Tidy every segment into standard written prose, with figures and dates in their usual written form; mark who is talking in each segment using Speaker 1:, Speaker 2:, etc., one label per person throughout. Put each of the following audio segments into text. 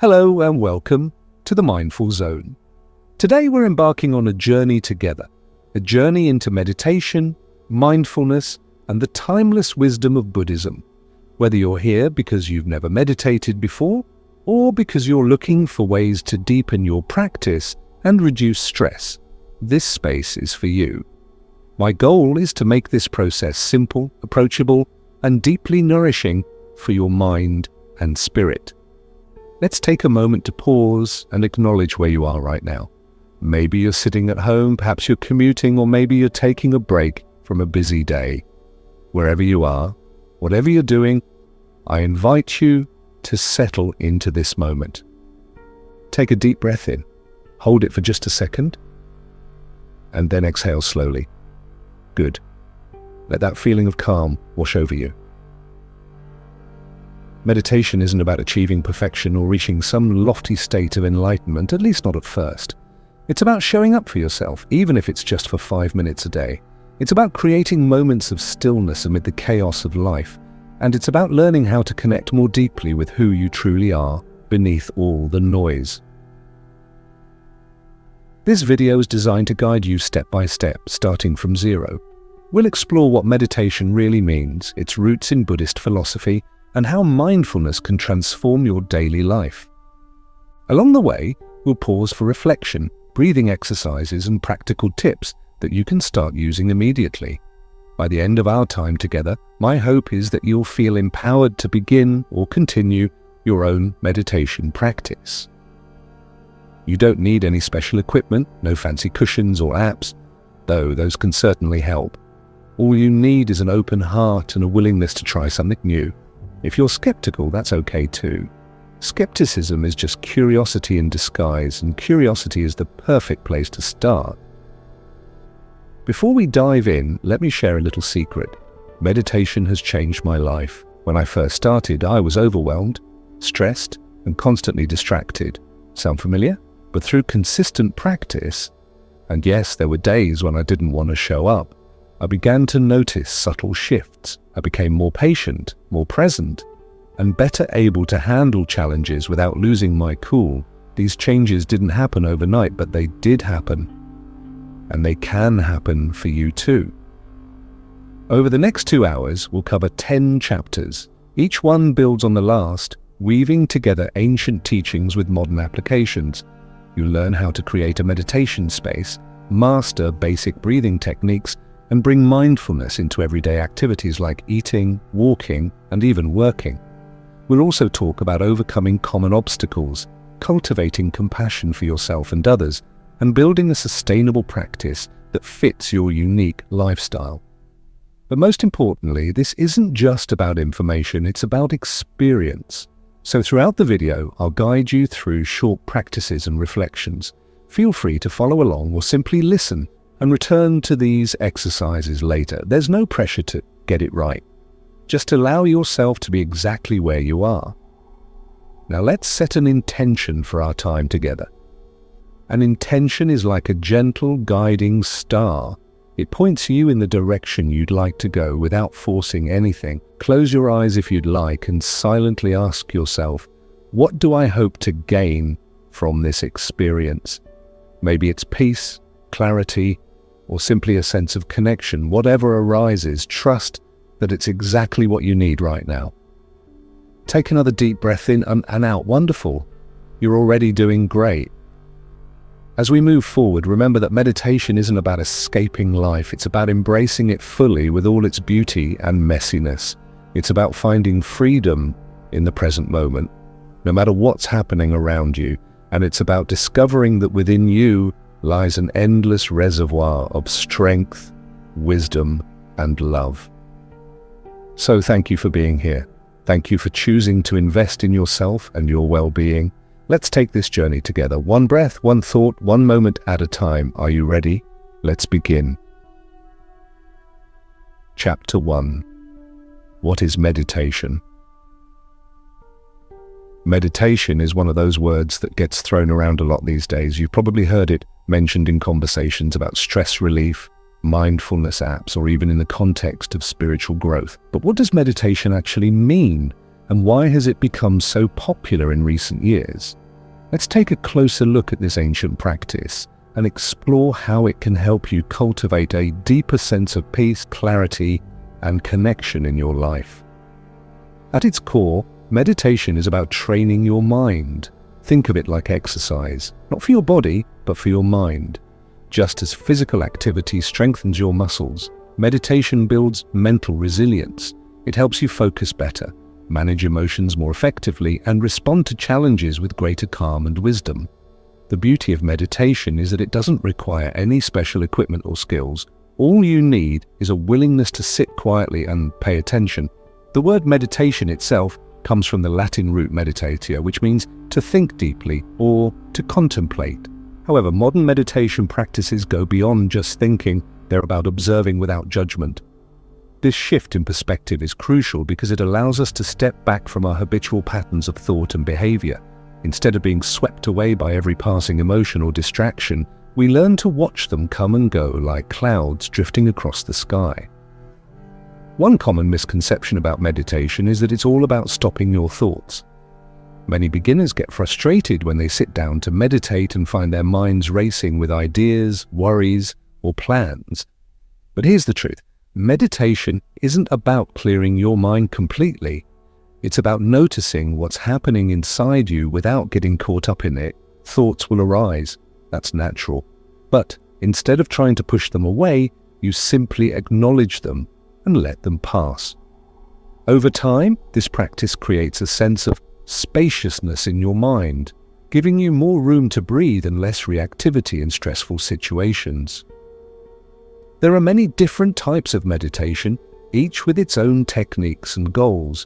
Speaker 1: Hello and welcome to the Mindful Zone. Today we're embarking on a journey together, a journey into meditation, mindfulness, and the timeless wisdom of Buddhism. Whether you're here because you've never meditated before, or because you're looking for ways to deepen your practice and reduce stress, this space is for you. My goal is to make this process simple, approachable, and deeply nourishing for your mind and spirit. Let's take a moment to pause and acknowledge where you are right now. Maybe you're sitting at home, perhaps you're commuting, or maybe you're taking a break from a busy day. Wherever you are, whatever you're doing, I invite you to settle into this moment. Take a deep breath in, hold it for just a second, and then exhale slowly. Good. Let that feeling of calm wash over you. Meditation isn't about achieving perfection or reaching some lofty state of enlightenment, at least not at first. It's about showing up for yourself, even if it's just for 5 minutes a day. It's about creating moments of stillness amid the chaos of life, and it's about learning how to connect more deeply with who you truly are beneath all the noise. This video is designed to guide you step by step, starting from zero. We'll explore what meditation really means, its roots in Buddhist philosophy, and how mindfulness can transform your daily life. Along the way, we'll pause for reflection, breathing exercises, and practical tips that you can start using immediately. By the end of our time together, my hope is that you'll feel empowered to begin or continue your own meditation practice. You don't need any special equipment, no fancy cushions or apps, though those can certainly help. All you need is an open heart and a willingness to try something new. If you're skeptical, that's okay too. Skepticism is just curiosity in disguise, and curiosity is the perfect place to start. Before we dive in, let me share a little secret. Meditation has changed my life. When I first started, I was overwhelmed, stressed, and constantly distracted. Sound familiar? But through consistent practice, and yes, there were days when I didn't want to show up, I began to notice subtle shifts. I became more patient, more present, and better able to handle challenges without losing my cool. These changes didn't happen overnight, but they did happen. And they can happen for you too. Over the next 2 hours, we'll cover 10 chapters. Each one builds on the last, weaving together ancient teachings with modern applications. You'll learn how to create a meditation space, master basic breathing techniques, and bring mindfulness into everyday activities like eating, walking, and even working. We'll also talk about overcoming common obstacles, cultivating compassion for yourself and others, and building a sustainable practice that fits your unique lifestyle. But most importantly, this isn't just about information, it's about experience. So throughout the video, I'll guide you through short practices and reflections. Feel free to follow along or simply listen and return to these exercises later. There's no pressure to get it right. Just allow yourself to be exactly where you are. Now let's set an intention for our time together. An intention is like a gentle guiding star. It points you in the direction you'd like to go without forcing anything. Close your eyes if you'd like and silently ask yourself, what do I hope to gain from this experience? Maybe it's peace, clarity, or simply a sense of connection. Whatever arises, trust that it's exactly what you need right now. Take another deep breath in and out. Wonderful. You're already doing great. As we move forward, remember that meditation isn't about escaping life. It's about embracing it fully with all its beauty and messiness. It's about finding freedom in the present moment, no matter what's happening around you. And it's about discovering that within you lies an endless reservoir of strength, wisdom, and love. So thank you for being here. Thank you for choosing to invest in yourself and your well-being. Let's take this journey together. One breath, one thought, one moment at a time. Are you ready? Let's begin. Chapter 1. What is meditation? Meditation is one of those words that gets thrown around a lot these days. You've probably heard it mentioned in conversations about stress relief, mindfulness apps, or even in the context of spiritual growth. But what does meditation actually mean? and why has it become so popular in recent years? Let's take a closer look at this ancient practice and explore how it can help you cultivate a deeper sense of peace, clarity, and connection in your life. At its core, meditation is about training your mind. Think of it like exercise, not for your body, but for your mind. Just as physical activity strengthens your muscles, meditation builds mental resilience. It helps you focus better, manage emotions more effectively, and respond to challenges with greater calm and wisdom. The beauty of meditation is that it doesn't require any special equipment or skills. All you need is a willingness to sit quietly and pay attention. The word meditation itself comes from the Latin root meditatio, which means to think deeply or to contemplate. However, modern meditation practices go beyond just thinking. They're about observing without judgment. This shift in perspective is crucial because it allows us to step back from our habitual patterns of thought and behavior. Instead of being swept away by every passing emotion or distraction, we learn to watch them come and go like clouds drifting across the sky. One common misconception about meditation is that it's all about stopping your thoughts. Many beginners get frustrated when they sit down to meditate and find their minds racing with ideas, worries, or plans. But here's the truth. Meditation isn't about clearing your mind completely. It's about noticing what's happening inside you without getting caught up in it. Thoughts will arise. That's natural. But instead of trying to push them away, you simply acknowledge them and let them pass. Over time, this practice creates a sense of spaciousness in your mind, giving you more room to breathe and less reactivity in stressful situations. There are many different types of meditation, each with its own techniques and goals.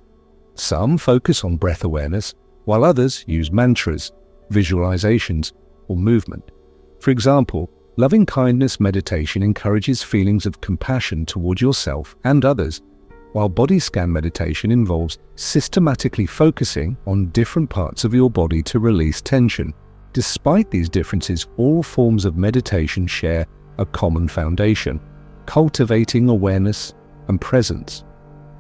Speaker 1: Some focus on breath awareness, while others use mantras, visualizations, or movement. For example, loving-kindness meditation encourages feelings of compassion toward yourself and others, while body scan meditation involves systematically focusing on different parts of your body to release tension. Despite these differences, all forms of meditation share a common foundation: cultivating awareness and presence.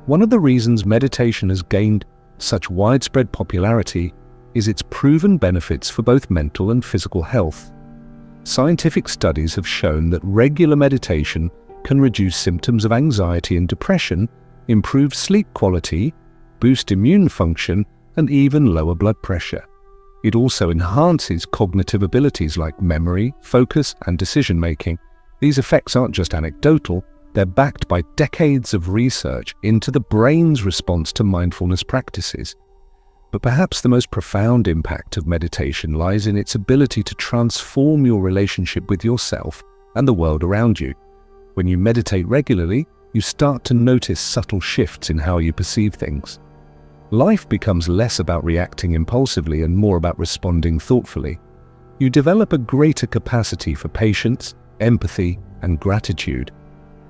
Speaker 1: One of the reasons meditation has gained such widespread popularity is its proven benefits for both mental and physical health. Scientific studies have shown that regular meditation can reduce symptoms of anxiety and depression, improve sleep quality, boost immune function, and even lower blood pressure. It also enhances cognitive abilities like memory, focus, and decision-making. These effects aren't just anecdotal, they're backed by decades of research into the brain's response to mindfulness practices. But perhaps the most profound impact of meditation lies in its ability to transform your relationship with yourself and the world around you. When you meditate regularly, you start to notice subtle shifts in how you perceive things. Life becomes less about reacting impulsively and more about responding thoughtfully. You develop a greater capacity for patience, empathy, and gratitude.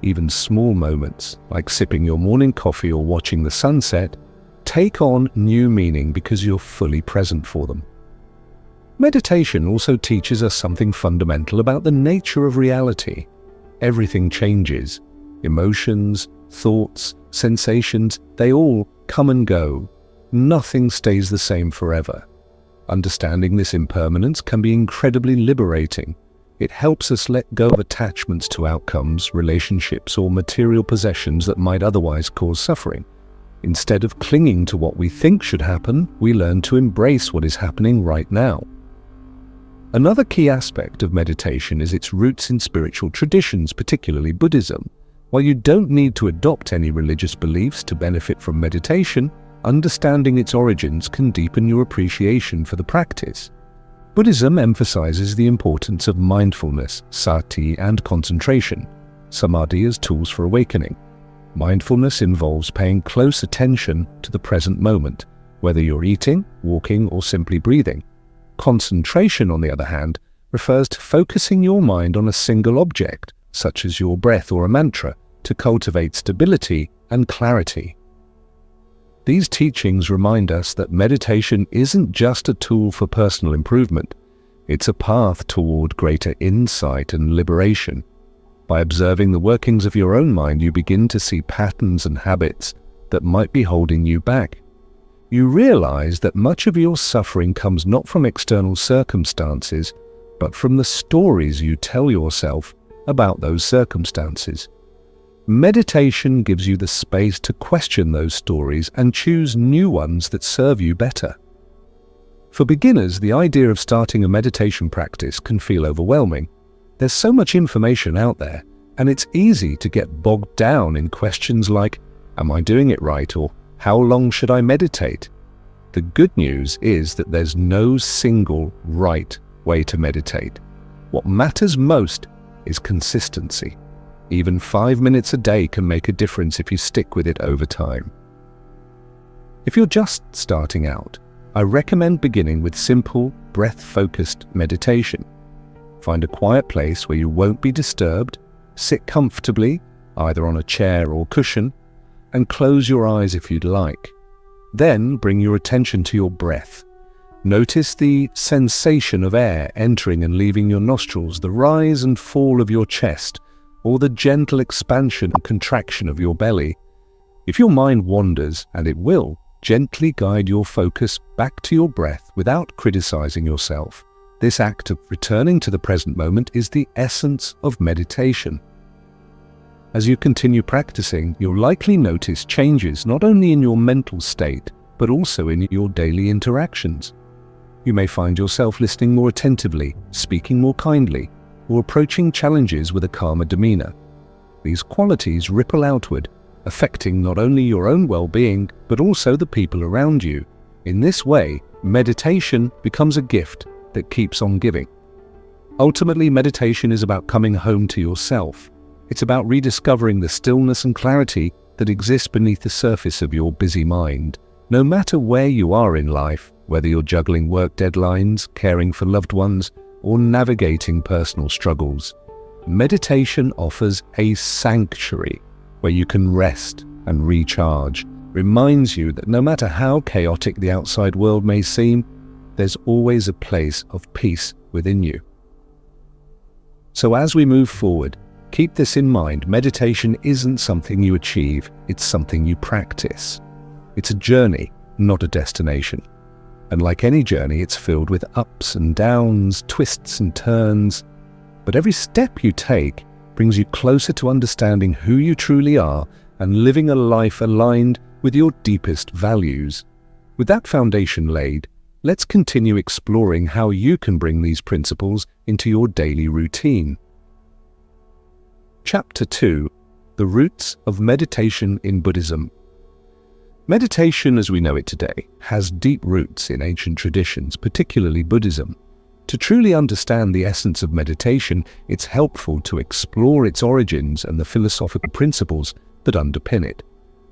Speaker 1: Even small moments, like sipping your morning coffee or watching the sunset, take on new meaning because you're fully present for them. Meditation also teaches us something fundamental about the nature of reality. Everything changes. Emotions, thoughts, sensations, they all come and go. Nothing stays the same forever. Understanding this impermanence can be incredibly liberating. It helps us let go of attachments to outcomes, relationships, or material possessions that might otherwise cause suffering. Instead of clinging to what we think should happen, we learn to embrace what is happening right now. Another key aspect of meditation is its roots in spiritual traditions, particularly Buddhism. While you don't need to adopt any religious beliefs to benefit from meditation, understanding its origins can deepen your appreciation for the practice. Buddhism emphasizes the importance of mindfulness, sati, and concentration, samadhi as tools for awakening. Mindfulness involves paying close attention to the present moment, whether you're eating, walking, or simply breathing. Concentration, on the other hand, refers to focusing your mind on a single object, such as your breath or a mantra, to cultivate stability and clarity. These teachings remind us that meditation isn't just a tool for personal improvement, it's a path toward greater insight and liberation. By observing the workings of your own mind, you begin to see patterns and habits that might be holding you back. you realize that much of your suffering comes not from external circumstances, but from the stories you tell yourself about those circumstances. Meditation gives you the space to question those stories and choose new ones that serve you better. For beginners, the idea of starting a meditation practice can feel overwhelming. There's so much information out there, and it's easy to get bogged down in questions like, am I doing it right? Or how long should I meditate? The good news is that there's no single right way to meditate. What matters most is consistency. Even 5 minutes a day can make a difference if you stick with it over time. If you're just starting out, I recommend beginning with simple, breath-focused meditation. Find a quiet place where you won't be disturbed, sit comfortably, either on a chair or cushion, and close your eyes if you'd like. Then bring your attention to your breath. Notice the sensation of air entering and leaving your nostrils, the rise and fall of your chest, or the gentle expansion and contraction of your belly. If your mind wanders, and it will, gently guide your focus back to your breath without criticizing yourself. This act of returning to the present moment is the essence of meditation. As you continue practicing, you'll likely notice changes not only in your mental state, but also in your daily interactions. You may find yourself listening more attentively, speaking more kindly, or approaching challenges with a calmer demeanor. These qualities ripple outward, affecting not only your own well-being, but also the people around you. In this way, meditation becomes a gift that keeps on giving. Ultimately, meditation is about coming home to yourself. It's about rediscovering the stillness and clarity that exists beneath the surface of your busy mind. No matter where you are in life, whether you're juggling work deadlines, caring for loved ones, or navigating personal struggles, meditation offers a sanctuary where you can rest and recharge. Reminds you that no matter how chaotic the outside world may seem, there's always a place of peace within you. So as we move forward, keep this in mind. Meditation isn't something you achieve, it's something you practice. It's a journey, not a destination. And like any journey, it's filled with ups and downs, twists and turns. But every step you take brings you closer to understanding who you truly are and living a life aligned with your deepest values. With that foundation laid, let's continue exploring how you can bring these principles into your daily routine. Chapter 2: The Roots of Meditation in Buddhism. Meditation as we know it today has deep roots in ancient traditions, particularly Buddhism. To truly understand the essence of meditation, it's helpful to explore its origins and the philosophical principles that underpin it.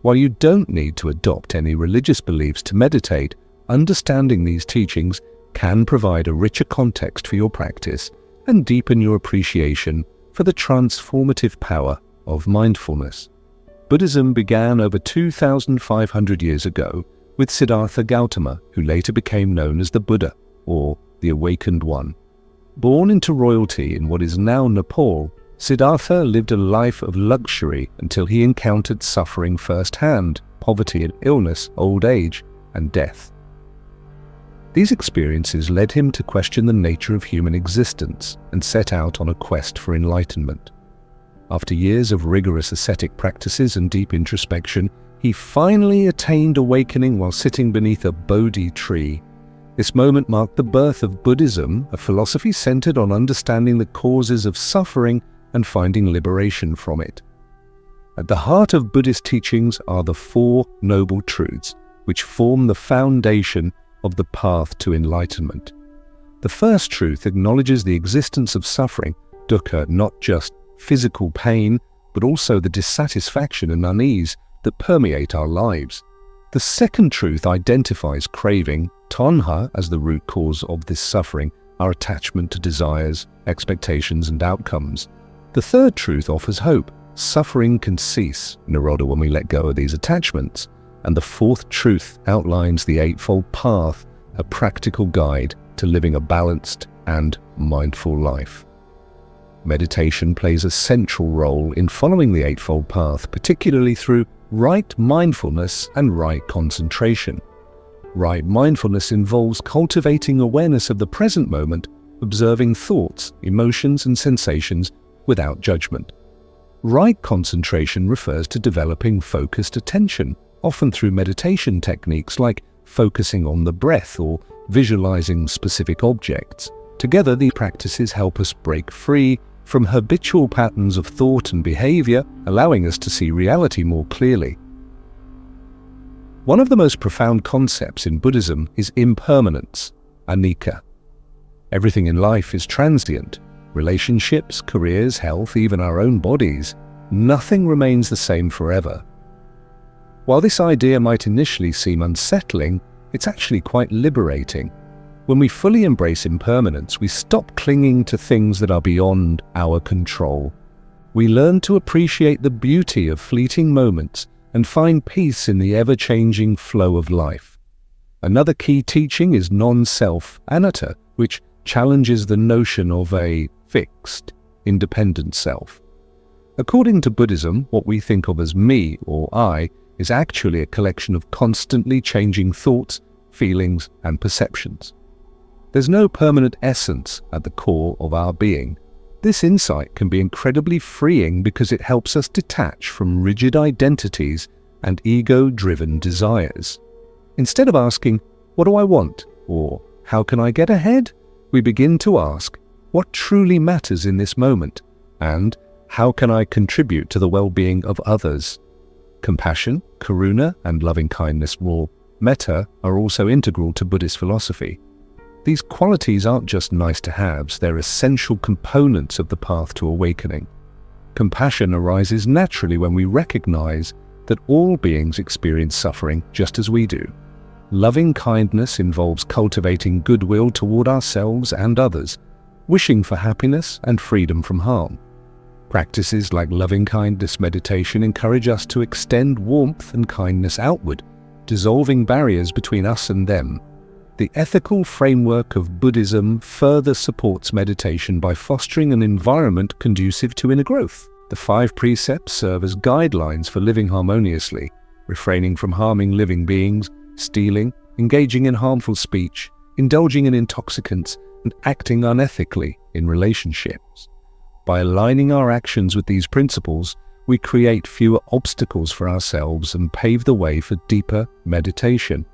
Speaker 1: While you don't need to adopt any religious beliefs to meditate, understanding these teachings can provide a richer context for your practice and deepen your appreciation for the transformative power of mindfulness. Buddhism began over 2,500 years ago with Siddhartha Gautama, who later became known as the Buddha, or the Awakened One. Born into royalty in what is now Nepal, Siddhartha lived a life of luxury until he encountered suffering firsthand: poverty and illness, old age, and death. These experiences led him to question the nature of human existence and set out on a quest for enlightenment. After years of rigorous ascetic practices and deep introspection, he finally attained awakening while sitting beneath a Bodhi tree. This moment marked the birth of Buddhism, a philosophy centered on understanding the causes of suffering and finding liberation from it. At the heart of Buddhist teachings are the Four Noble Truths, which form the foundation of the path to enlightenment. The first truth acknowledges the existence of suffering, dukkha, not just physical pain, but also the dissatisfaction and unease that permeate our lives. The second truth identifies craving, tanha, as the root cause of this suffering, our attachment to desires, expectations, and outcomes. The third truth offers hope. Suffering can cease, nirodha, when we let go of these attachments. And the fourth truth outlines the Eightfold Path, a practical guide to living a balanced and mindful life. Meditation plays a central role in following the Eightfold Path, particularly through right mindfulness and right concentration. Right mindfulness involves cultivating awareness of the present moment, observing thoughts, emotions, and sensations without judgment. Right concentration refers to developing focused attention, often through meditation techniques like focusing on the breath or visualizing specific objects. Together, these practices help us break free from habitual patterns of thought and behavior, allowing us to see reality more clearly. One of the most profound concepts in Buddhism is impermanence, anicca. Everything in life is transient. Relationships, careers, health, even our own bodies. Nothing remains the same forever. While this idea might initially seem unsettling, it's actually quite liberating. When we fully embrace impermanence, we stop clinging to things that are beyond our control. We learn to appreciate the beauty of fleeting moments and find peace in the ever-changing flow of life. Another key teaching is non-self, anatta, which challenges the notion of a fixed, independent self. According to Buddhism, what we think of as me or I is actually a collection of constantly changing thoughts, feelings, and perceptions. There's no permanent essence at the core of our being. This insight can be incredibly freeing because it helps us detach from rigid identities and ego-driven desires. Instead of asking, "What do I want?" or "How can I get ahead?" we begin to ask, "What truly matters in this moment?" and "How can I contribute to the well-being of others?" Compassion, karuna, and loving-kindness, or metta, are also integral to Buddhist philosophy. These qualities aren't just nice-to-haves, they're essential components of the path to awakening. Compassion arises naturally when we recognize that all beings experience suffering just as we do. Loving kindness involves cultivating goodwill toward ourselves and others, wishing for happiness and freedom from harm. Practices like loving-kindness meditation encourage us to extend warmth and kindness outward, dissolving barriers between us and them. The ethical framework of Buddhism further supports meditation by fostering an environment conducive to inner growth. The 5 precepts serve as guidelines for living harmoniously, refraining from harming living beings, stealing, engaging in harmful speech, indulging in intoxicants, and acting unethically in relationships. By aligning our actions with these principles, we create fewer obstacles for ourselves and pave the way for deeper meditation.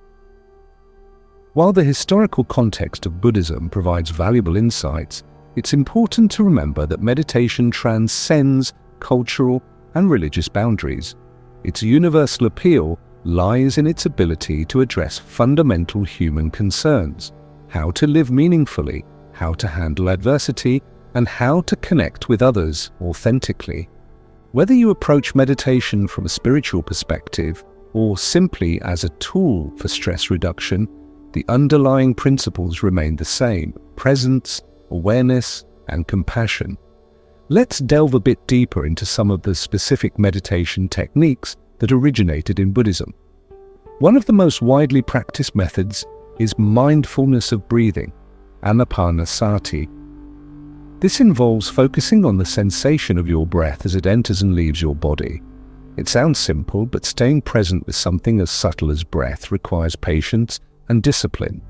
Speaker 1: While the historical context of Buddhism provides valuable insights, it's important to remember that meditation transcends cultural and religious boundaries. Its universal appeal lies in its ability to address fundamental human concerns: how to live meaningfully, how to handle adversity, and how to connect with others authentically. Whether you approach meditation from a spiritual perspective or simply as a tool for stress reduction, the underlying principles remain the same: presence, awareness, and compassion. Let's delve a bit deeper into some of the specific meditation techniques that originated in Buddhism. One of the most widely practiced methods is mindfulness of breathing, anapanasati. This involves focusing on the sensation of your breath as it enters and leaves your body. It sounds simple, but staying present with something as subtle as breath requires patience and discipline.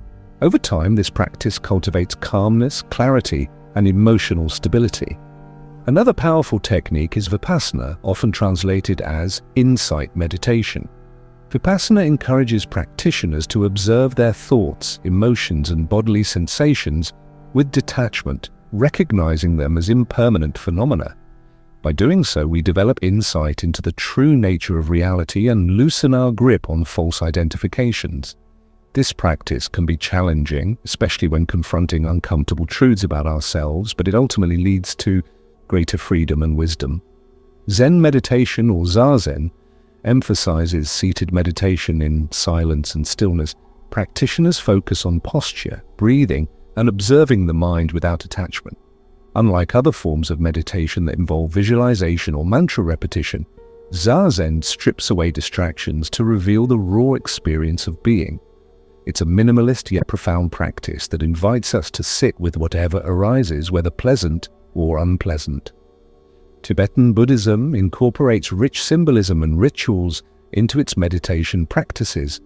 Speaker 1: Over time, this practice cultivates calmness, clarity, and emotional stability. Another powerful technique is vipassana, often translated as insight meditation. Vipassana encourages practitioners to observe their thoughts, emotions, and bodily sensations with detachment, recognizing them as impermanent phenomena. By doing so, we develop insight into the true nature of reality and loosen our grip on false identifications. This practice can be challenging, especially when confronting uncomfortable truths about ourselves, but it ultimately leads to greater freedom and wisdom. Zen meditation, or Zazen, emphasizes seated meditation in silence and stillness. Practitioners focus on posture, breathing, and observing the mind without attachment. Unlike other forms of meditation that involve visualization or mantra repetition, Zazen strips away distractions to reveal the raw experience of being. It's a minimalist yet profound practice that invites us to sit with whatever arises, whether pleasant or unpleasant. Tibetan Buddhism incorporates rich symbolism and rituals into its meditation practices.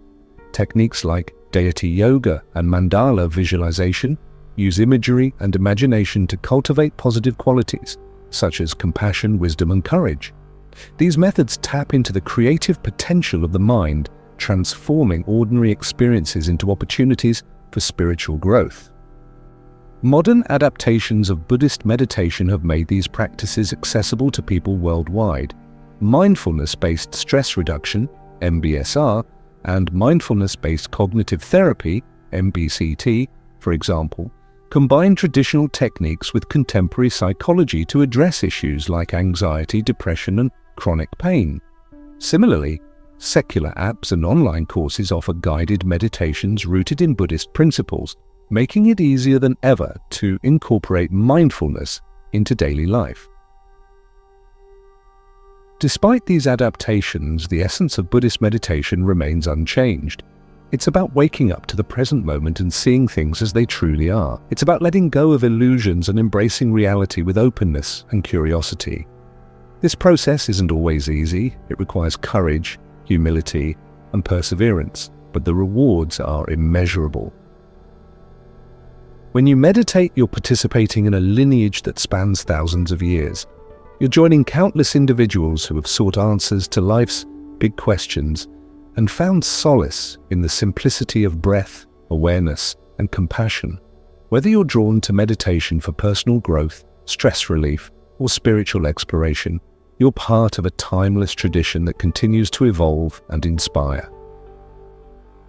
Speaker 1: Techniques like deity yoga and mandala visualization use imagery and imagination to cultivate positive qualities, such as compassion, wisdom, and courage. These methods tap into the creative potential of the mind, transforming ordinary experiences into opportunities for spiritual growth. Modern adaptations of Buddhist meditation have made these practices accessible to people worldwide. Mindfulness-based stress reduction, MBSR, and mindfulness-based cognitive therapy, MBCT, for example, combine traditional techniques with contemporary psychology to address issues like anxiety, depression, and chronic pain. Similarly, secular apps and online courses offer guided meditations rooted in Buddhist principles, making it easier than ever to incorporate mindfulness into daily life. Despite these adaptations, the essence of Buddhist meditation remains unchanged. It's about waking up to the present moment and seeing things as they truly are. It's about letting go of illusions and embracing reality with openness and curiosity. This process isn't always easy. It requires courage, humility, and perseverance, but the rewards are immeasurable. When you meditate, you're participating in a lineage that spans thousands of years. You're joining countless individuals who have sought answers to life's big questions and found solace in the simplicity of breath, awareness, and compassion. Whether you're drawn to meditation for personal growth, stress relief, or spiritual exploration, you're part of a timeless tradition that continues to evolve and inspire.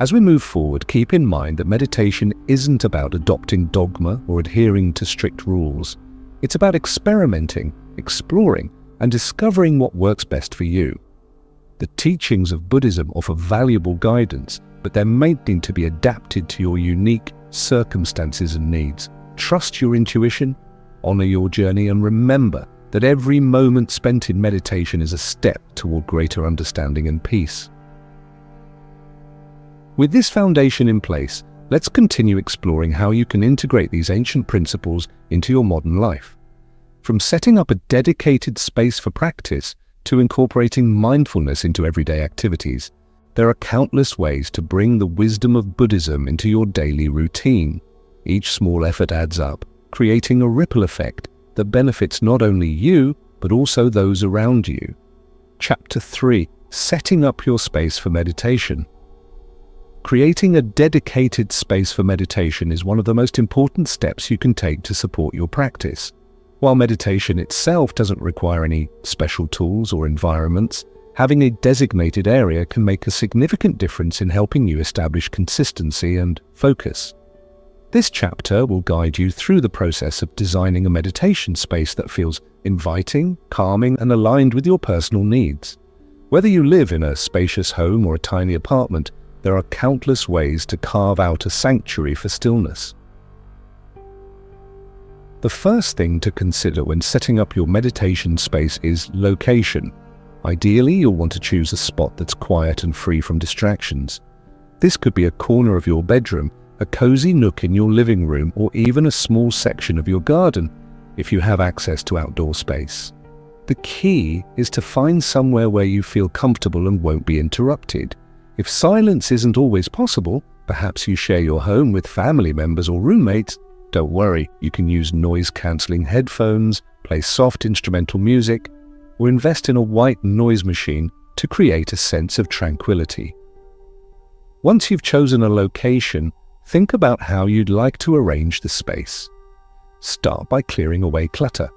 Speaker 1: As we move forward, keep in mind that meditation isn't about adopting dogma or adhering to strict rules. It's about experimenting, exploring, and discovering what works best for you. The teachings of Buddhism offer valuable guidance, but they're meant to be adapted to your unique circumstances and needs. Trust your intuition, honor your journey, and remember that every moment spent in meditation is a step toward greater understanding and peace. With this foundation in place, let's continue exploring how you can integrate these ancient principles into your modern life. From setting up a dedicated space for practice to incorporating mindfulness into everyday activities, there are countless ways to bring the wisdom of Buddhism into your daily routine. Each small effort adds up, creating a ripple effect that benefits not only you, but also those around you. Chapter 3: Setting up your space for meditation. Creating a dedicated space for meditation is one of the most important steps you can take to support your practice. While meditation itself doesn't require any special tools or environments, having a designated area can make a significant difference in helping you establish consistency and focus. This chapter will guide you through the process of designing a meditation space that feels inviting, calming, and aligned with your personal needs. Whether you live in a spacious home or a tiny apartment, there are countless ways to carve out a sanctuary for stillness. The first thing to consider when setting up your meditation space is location. Ideally, you'll want to choose a spot that's quiet and free from distractions. This could be a corner of your bedroom, a cozy nook in your living room, or even a small section of your garden, if you have access to outdoor space. The key is to find somewhere where you feel comfortable and won't be interrupted. If silence isn't always possible, perhaps you share your home with family members or roommates. Don't worry, you can use noise-cancelling headphones, play soft instrumental music, or invest in a white noise machine to create a sense of tranquility. Once you've chosen a location, think about how you'd like to arrange the space. Start by clearing away clutter.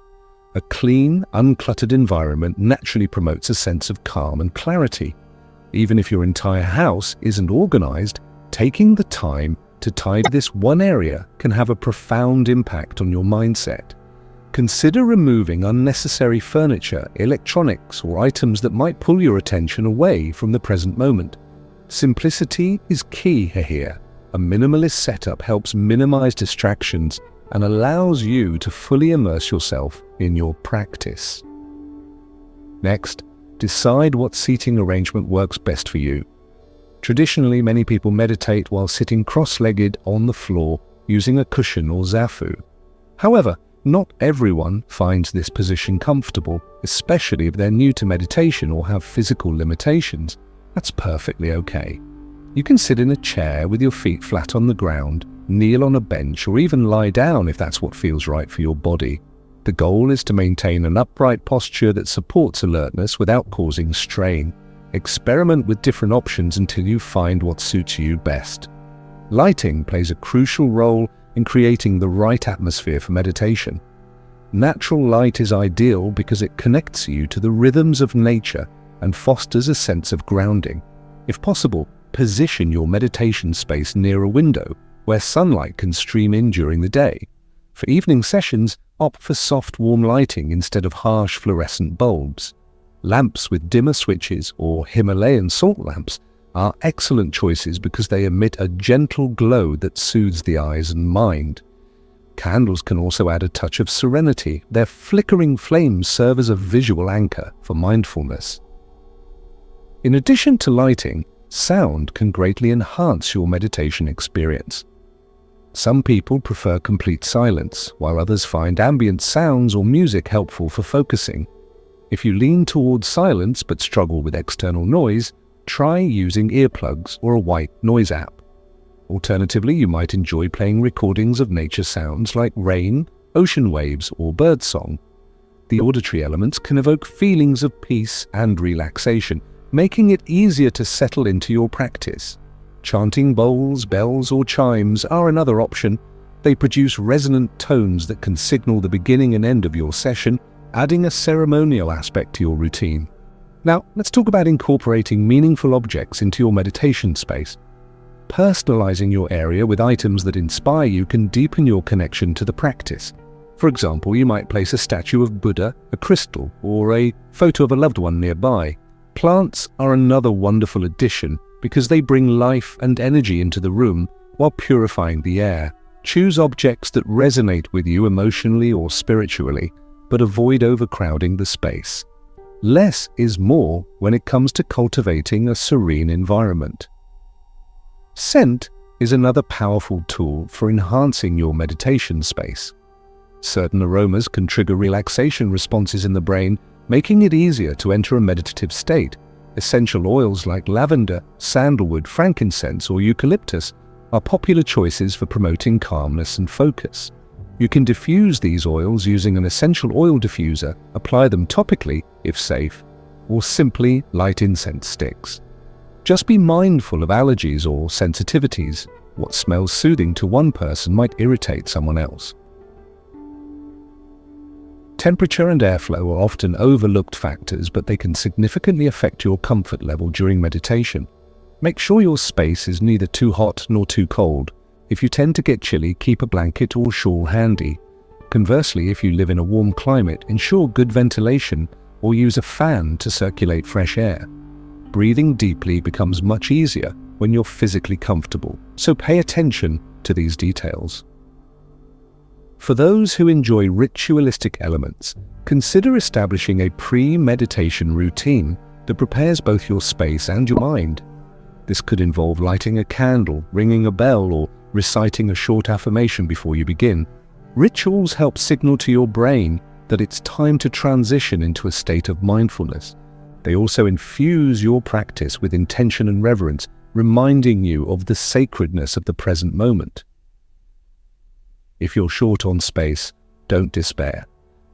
Speaker 1: A clean, uncluttered environment naturally promotes a sense of calm and clarity. Even if your entire house isn't organized, taking the time to tidy this one area can have a profound impact on your mindset. Consider removing unnecessary furniture, electronics, or items that might pull your attention away from the present moment. Simplicity is key here. A minimalist setup helps minimize distractions and allows you to fully immerse yourself in your practice. Next, decide what seating arrangement works best for you. Traditionally, many people meditate while sitting cross-legged on the floor using a cushion or zafu. However, not everyone finds this position comfortable, especially if they're new to meditation or have physical limitations. That's perfectly okay. You can sit in a chair with your feet flat on the ground, kneel on a bench, or even lie down if that's what feels right for your body. The goal is to maintain an upright posture that supports alertness without causing strain. Experiment with different options until you find what suits you best. Lighting plays a crucial role in creating the right atmosphere for meditation. Natural light is ideal because it connects you to the rhythms of nature and fosters a sense of grounding. If possible, position your meditation space near a window where sunlight can stream in during the day. For evening sessions, opt for soft, warm lighting instead of harsh fluorescent bulbs. Lamps with dimmer switches or Himalayan salt lamps are excellent choices because they emit a gentle glow that soothes the eyes and mind. Candles can also add a touch of serenity. Their flickering flames serve as a visual anchor for mindfulness. In addition to lighting, sound can greatly enhance your meditation experience. Some people prefer complete silence, while others find ambient sounds or music helpful for focusing. If you lean towards silence but struggle with external noise, try using earplugs or a white noise app. Alternatively, you might enjoy playing recordings of nature sounds like rain, ocean waves, or birdsong. The auditory elements can evoke feelings of peace and relaxation, making it easier to settle into your practice. Chanting bowls, bells, or chimes are another option. They produce resonant tones that can signal the beginning and end of your session, adding a ceremonial aspect to your routine. Now, let's talk about incorporating meaningful objects into your meditation space. Personalizing your area with items that inspire you can deepen your connection to the practice. For example, you might place a statue of Buddha, a crystal, or a photo of a loved one nearby. Plants are another wonderful addition because they bring life and energy into the room while purifying the air. Choose objects that resonate with you emotionally or spiritually, but avoid overcrowding the space. Less is more when it comes to cultivating a serene environment. Scent is another powerful tool for enhancing your meditation space. Certain aromas can trigger relaxation responses in the brain, making it easier to enter a meditative state. Essential oils like lavender, sandalwood, frankincense, or eucalyptus are popular choices for promoting calmness and focus. You can diffuse these oils using an essential oil diffuser, apply them topically if safe, or simply light incense sticks. Just be mindful of allergies or sensitivities. What smells soothing to one person might irritate someone else. Temperature and airflow are often overlooked factors, but they can significantly affect your comfort level during meditation. Make sure your space is neither too hot nor too cold. If you tend to get chilly, keep a blanket or shawl handy. Conversely, if you live in a warm climate, ensure good ventilation or use a fan to circulate fresh air. Breathing deeply becomes much easier when you're physically comfortable, so pay attention to these details. For those who enjoy ritualistic elements, consider establishing a pre-meditation routine that prepares both your space and your mind. This could involve lighting a candle, ringing a bell, or reciting a short affirmation before you begin. Rituals help signal to your brain that it's time to transition into a state of mindfulness. They also infuse your practice with intention and reverence, reminding you of the sacredness of the present moment. If you're short on space, don't despair.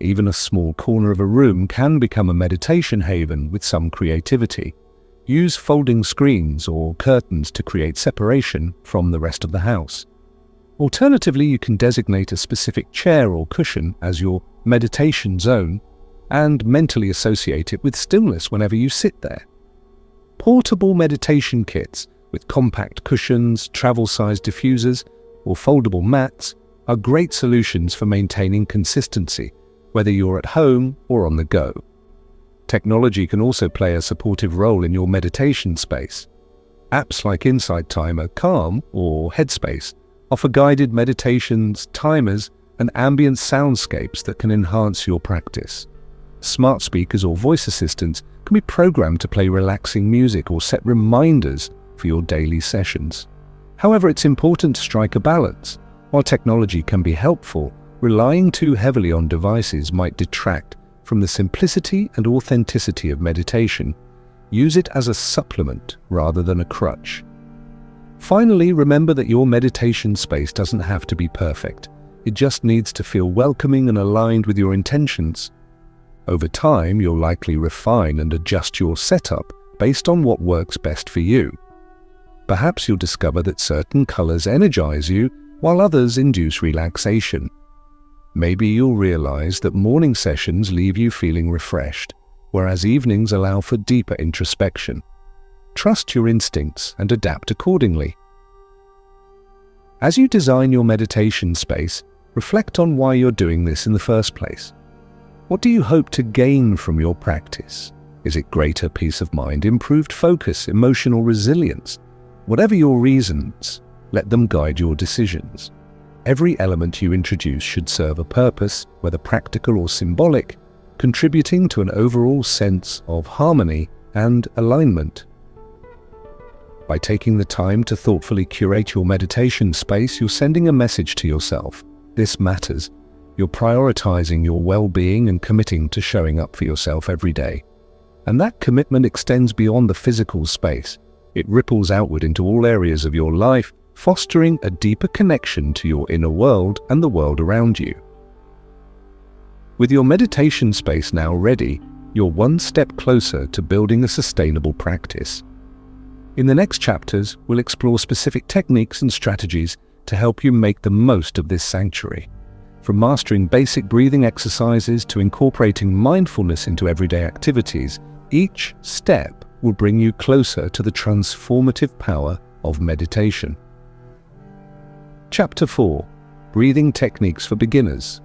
Speaker 1: Even a small corner of a room can become a meditation haven with some creativity. Use folding screens or curtains to create separation from the rest of the house. Alternatively, you can designate a specific chair or cushion as your meditation zone and mentally associate it with stillness whenever you sit there. Portable meditation kits with compact cushions, travel-sized diffusers, or foldable mats are great solutions for maintaining consistency, whether you're at home or on the go. Technology can also play a supportive role in your meditation space. Apps like Insight Timer, Calm, or Headspace offer guided meditations, timers, and ambient soundscapes that can enhance your practice. Smart speakers or voice assistants can be programmed to play relaxing music or set reminders for your daily sessions. However, it's important to strike a balance. While technology can be helpful, relying too heavily on devices might detract from the simplicity and authenticity of meditation. Use it as a supplement rather than a crutch. Finally, remember that your meditation space doesn't have to be perfect. It just needs to feel welcoming and aligned with your intentions. Over time, you'll likely refine and adjust your setup based on what works best for you. Perhaps you'll discover that certain colors energize you while others induce relaxation. Maybe you'll realize that morning sessions leave you feeling refreshed, whereas evenings allow for deeper introspection. Trust your instincts and adapt accordingly. As you design your meditation space, reflect on why you're doing this in the first place. What do you hope to gain from your practice? Is it greater peace of mind, improved focus, emotional resilience? Whatever your reasons, let them guide your decisions. Every element you introduce should serve a purpose, whether practical or symbolic, contributing to an overall sense of harmony and alignment. By taking the time to thoughtfully curate your meditation space, you're sending a message to yourself. This matters. You're prioritizing your well-being and committing to showing up for yourself every day. And that commitment extends beyond the physical space. It ripples outward into all areas of your life, fostering a deeper connection to your inner world and the world around you. With your meditation space now ready, you're one step closer to building a sustainable practice. In the next chapters, we'll explore specific techniques and strategies to help you make the most of this sanctuary. From mastering basic breathing exercises to incorporating mindfulness into everyday activities, each step will bring you closer to the transformative power of meditation. Chapter 4. Breathing Techniques for Beginners.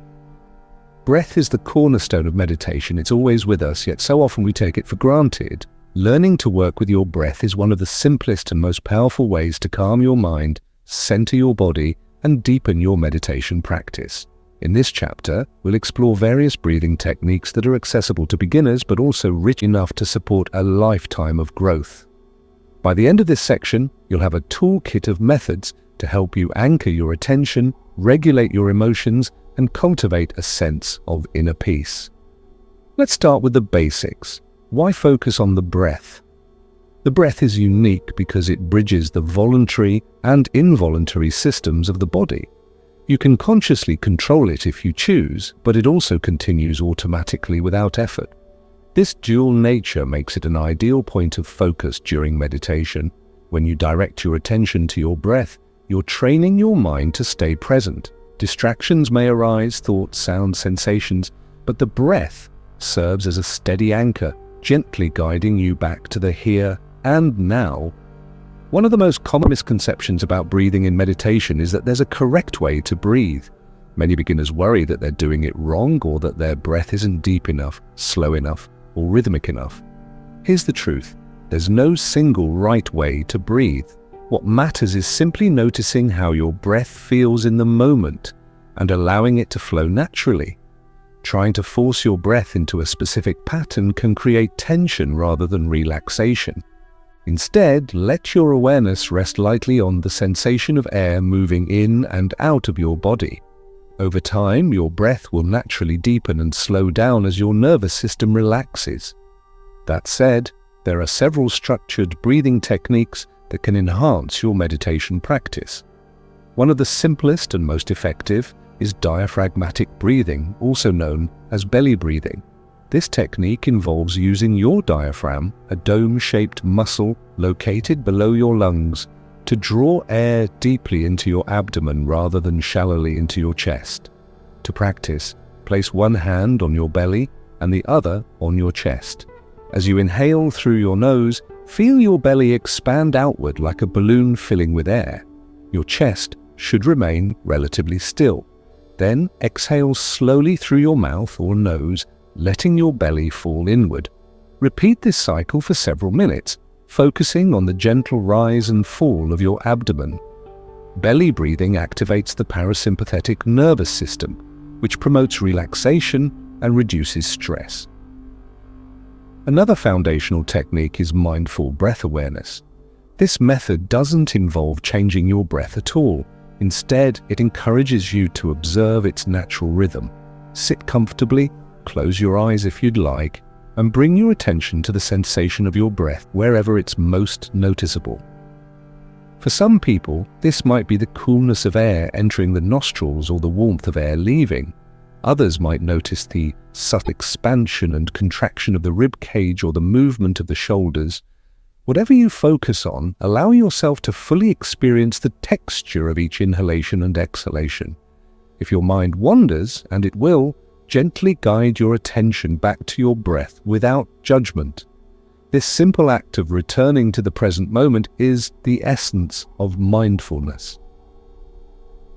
Speaker 1: Breath is the cornerstone of meditation. It's always with us, yet so often we take it for granted. Learning to work with your breath is one of the simplest and most powerful ways to calm your mind, center your body, and deepen your meditation practice. In this chapter, we'll explore various breathing techniques that are accessible to beginners but also rich enough to support a lifetime of growth. By the end of this section, you'll have a toolkit of methods to help you anchor your attention, regulate your emotions, and cultivate a sense of inner peace. Let's start with the basics. Why focus on the breath? The breath is unique because it bridges the voluntary and involuntary systems of the body. You can consciously control it if you choose, but it also continues automatically without effort. This dual nature makes it an ideal point of focus during meditation. When you direct your attention to your breath, you're training your mind to stay present. Distractions may arise, thoughts, sounds, sensations, but the breath serves as a steady anchor, gently guiding you back to the here and now. One of the most common misconceptions about breathing in meditation is that there's a correct way to breathe. Many beginners worry that they're doing it wrong or that their breath isn't deep enough, slow enough, or rhythmic enough. Here's the truth. There's no single right way to breathe. What matters is simply noticing how your breath feels in the moment and allowing it to flow naturally. Trying to force your breath into a specific pattern can create tension rather than relaxation. Instead, let your awareness rest lightly on the sensation of air moving in and out of your body. Over time, your breath will naturally deepen and slow down as your nervous system relaxes. That said, there are several structured breathing techniques that can enhance your meditation practice. One of the simplest and most effective is diaphragmatic breathing, also known as belly breathing. This technique involves using your diaphragm, a dome-shaped muscle located below your lungs, to draw air deeply into your abdomen rather than shallowly into your chest. To practice, place one hand on your belly and the other on your chest. As you inhale through your nose, feel your belly expand outward like a balloon filling with air. Your chest should remain relatively still. Then exhale slowly through your mouth or nose, letting your belly fall inward. Repeat this cycle for several minutes, focusing on the gentle rise and fall of your abdomen. Belly breathing activates the parasympathetic nervous system, which promotes relaxation and reduces stress. Another foundational technique is mindful breath awareness. This method doesn't involve changing your breath at all. Instead, it encourages you to observe its natural rhythm. Sit comfortably, close your eyes if you'd like, and bring your attention to the sensation of your breath wherever it's most noticeable. For some people, this might be the coolness of air entering the nostrils or the warmth of air leaving. Others might notice the subtle expansion and contraction of the rib cage or the movement of the shoulders. Whatever you focus on, allow yourself to fully experience the texture of each inhalation and exhalation. If your mind wanders, and it will, gently guide your attention back to your breath without judgment. This simple act of returning to the present moment is the essence of mindfulness.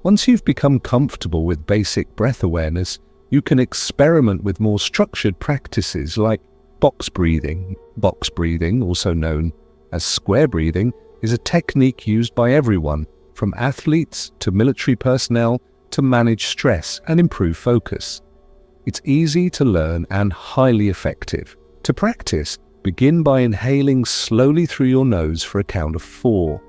Speaker 1: Once you've become comfortable with basic breath awareness, you can experiment with more structured practices like box breathing. Box breathing, also known as square breathing, is a technique used by everyone, from athletes to military personnel, to manage stress and improve focus. It's easy to learn and highly effective. To practice, begin by inhaling slowly through your nose for a count of 4.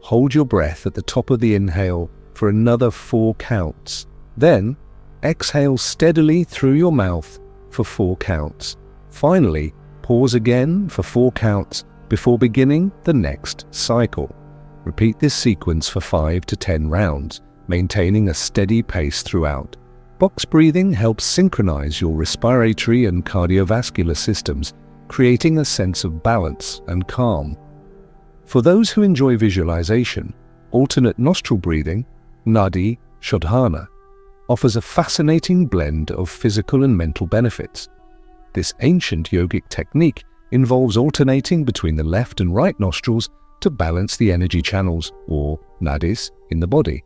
Speaker 1: Hold your breath at the top of the inhale for another 4 counts. Then, exhale steadily through your mouth for 4 counts. Finally, pause again for 4 counts before beginning the next cycle. Repeat this sequence for 5 to 10 rounds, maintaining a steady pace throughout. Box breathing helps synchronize your respiratory and cardiovascular systems, creating a sense of balance and calm. For those who enjoy visualization, alternate nostril breathing, Nadi Shodhana, offers a fascinating blend of physical and mental benefits. This ancient yogic technique involves alternating between the left and right nostrils to balance the energy channels, or nadis, in the body.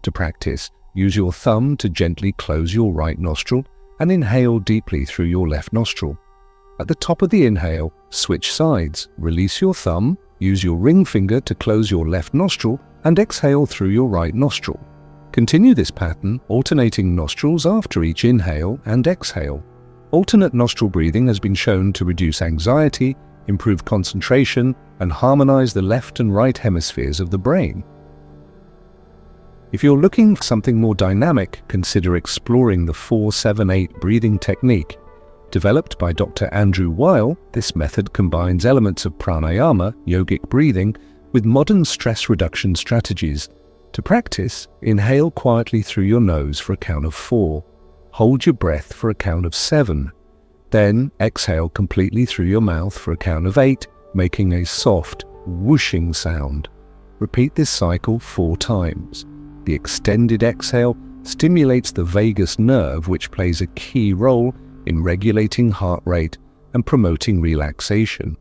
Speaker 1: To practice, use your thumb to gently close your right nostril and inhale deeply through your left nostril. At the top of the inhale, switch sides. Release your thumb, use your ring finger to close your left nostril, and exhale through your right nostril. Continue this pattern, alternating nostrils after each inhale and exhale. Alternate nostril breathing has been shown to reduce anxiety, improve concentration, and harmonize the left and right hemispheres of the brain. If you're looking for something more dynamic, consider exploring the 4-7-8 breathing technique. Developed by Dr. Andrew Weil, this method combines elements of pranayama, yogic breathing, with modern stress reduction strategies. To practice, inhale quietly through your nose for a count of 4. Hold your breath for a count of 7. Then exhale completely through your mouth for a count of 8, making a soft, whooshing sound. Repeat this cycle 4 times. The extended exhale stimulates the vagus nerve, which plays a key role in regulating heart rate and promoting relaxation.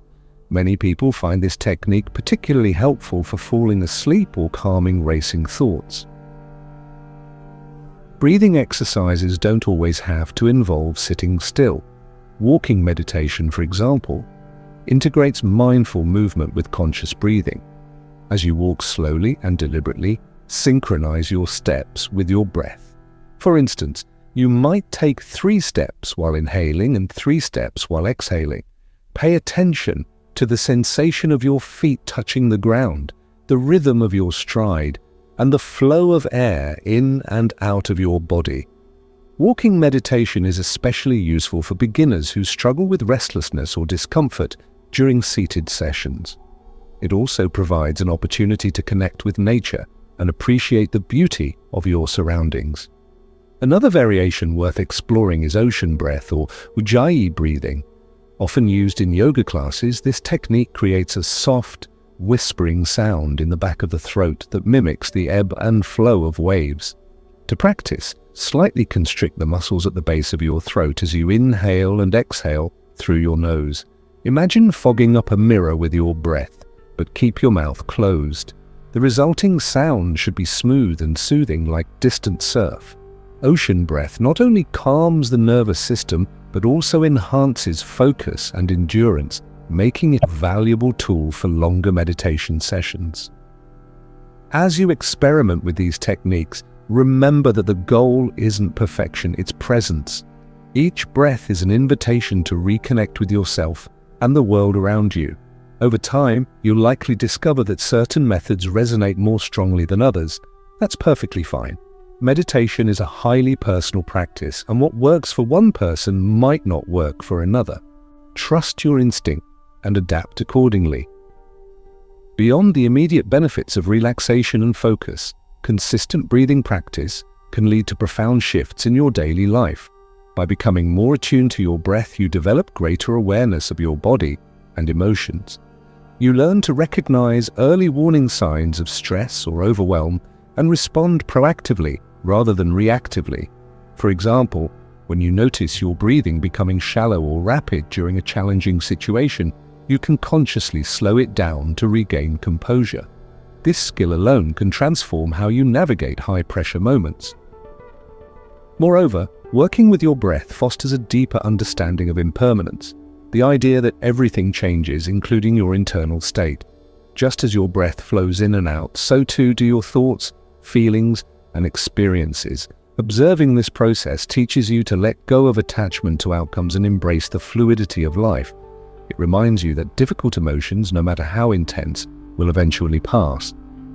Speaker 1: Many people find this technique particularly helpful for falling asleep or calming racing thoughts. Breathing exercises don't always have to involve sitting still. Walking meditation, for example, integrates mindful movement with conscious breathing. As you walk slowly and deliberately, synchronize your steps with your breath. For instance, you might take 3 steps while inhaling and 3 steps while exhaling. Pay attention to the sensation of your feet touching the ground, the rhythm of your stride, and the flow of air in and out of your body. Walking meditation is especially useful for beginners who struggle with restlessness or discomfort during seated sessions. It also provides an opportunity to connect with nature and appreciate the beauty of your surroundings. Another variation worth exploring is ocean breath, or ujjayi breathing. Often used in yoga classes, this technique creates a soft, whispering sound in the back of the throat that mimics the ebb and flow of waves. To practice, slightly constrict the muscles at the base of your throat as you inhale and exhale through your nose. Imagine fogging up a mirror with your breath, but keep your mouth closed. The resulting sound should be smooth and soothing, like distant surf. Ocean breath not only calms the nervous system, but also enhances focus and endurance, making it a valuable tool for longer meditation sessions. As you experiment with these techniques, remember that the goal isn't perfection, it's presence. Each breath is an invitation to reconnect with yourself and the world around you. Over time, you'll likely discover that certain methods resonate more strongly than others. That's perfectly fine. Meditation is a highly personal practice, and what works for one person might not work for another. Trust your instinct and adapt accordingly. Beyond the immediate benefits of relaxation and focus, consistent breathing practice can lead to profound shifts in your daily life. By becoming more attuned to your breath, you develop greater awareness of your body and emotions. You learn to recognize early warning signs of stress or overwhelm and respond proactively rather than reactively. For example, when you notice your breathing becoming shallow or rapid during a challenging situation, you can consciously slow it down to regain composure. This skill alone can transform how you navigate high-pressure moments. Moreover, working with your breath fosters a deeper understanding of impermanence, the idea that everything changes, including your internal state. Just as your breath flows in and out, so too do your thoughts, feelings, and experiences. Observing this process teaches you to let go of attachment to outcomes and embrace the fluidity of life. It reminds you that difficult emotions, no matter how intense, will eventually pass,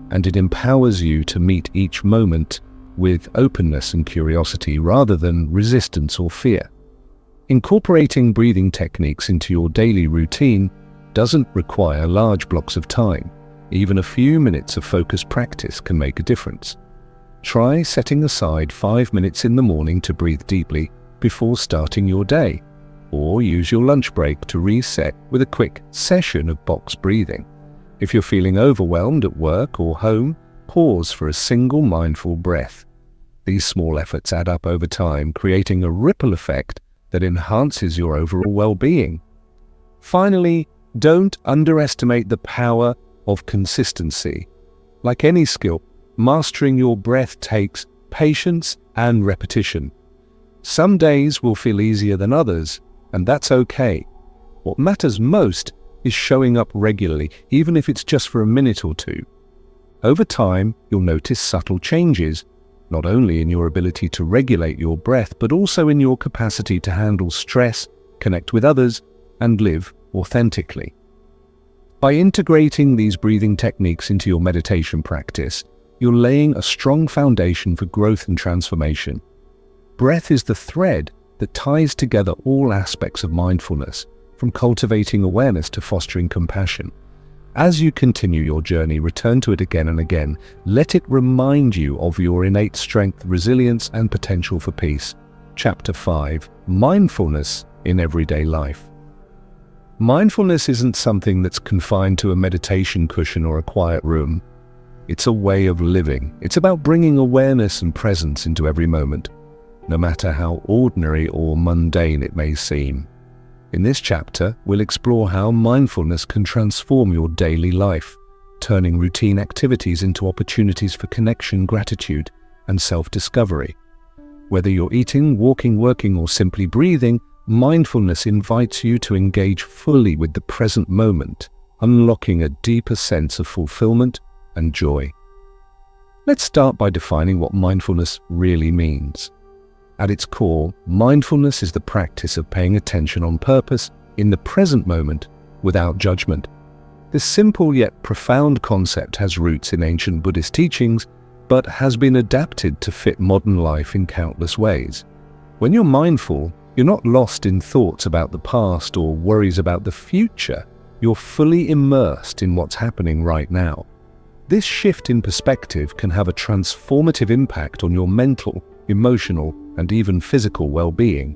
Speaker 1: and it empowers you to meet each moment with openness and curiosity rather than resistance or fear. Incorporating breathing techniques into your daily routine doesn't require large blocks of time. Even a few minutes of focused practice can make a difference. Try setting aside 5 minutes in the morning to breathe deeply before starting your day, or use your lunch break to reset with a quick session of box breathing. If you're feeling overwhelmed at work or home, pause for a single mindful breath. These small efforts add up over time, creating a ripple effect that enhances your overall well-being. Finally, don't underestimate the power of consistency. Like any skill, mastering your breath takes patience and repetition. Some days will feel easier than others, and that's okay. What matters most is showing up regularly, even if it's just for a minute or two. Over time, you'll notice subtle changes, not only in your ability to regulate your breath, but also in your capacity to handle stress, connect with others, and live authentically. By integrating these breathing techniques into your meditation practice, you're laying a strong foundation for growth and transformation. Breath is the thread that ties together all aspects of mindfulness, from cultivating awareness to fostering compassion. As you continue your journey, return to it again and again. Let it remind you of your innate strength, resilience, and potential for peace. Chapter 5: Mindfulness in Everyday Life. Mindfulness isn't something that's confined to a meditation cushion or a quiet room. It's a way of living. It's about bringing awareness and presence into every moment, no matter how ordinary or mundane it may seem. In this chapter, we'll explore how mindfulness can transform your daily life, turning routine activities into opportunities for connection, gratitude, and self-discovery. Whether you're eating, walking, working, or simply breathing, mindfulness invites you to engage fully with the present moment, unlocking a deeper sense of fulfillment and joy. Let's start by defining what mindfulness really means. At its core, mindfulness is the practice of paying attention on purpose in the present moment without judgment. This simple yet profound concept has roots in ancient Buddhist teachings, but has been adapted to fit modern life in countless ways. When you're mindful, you're not lost in thoughts about the past or worries about the future. You're fully immersed in what's happening right now. This shift in perspective can have a transformative impact on your mental, emotional, and even physical well-being.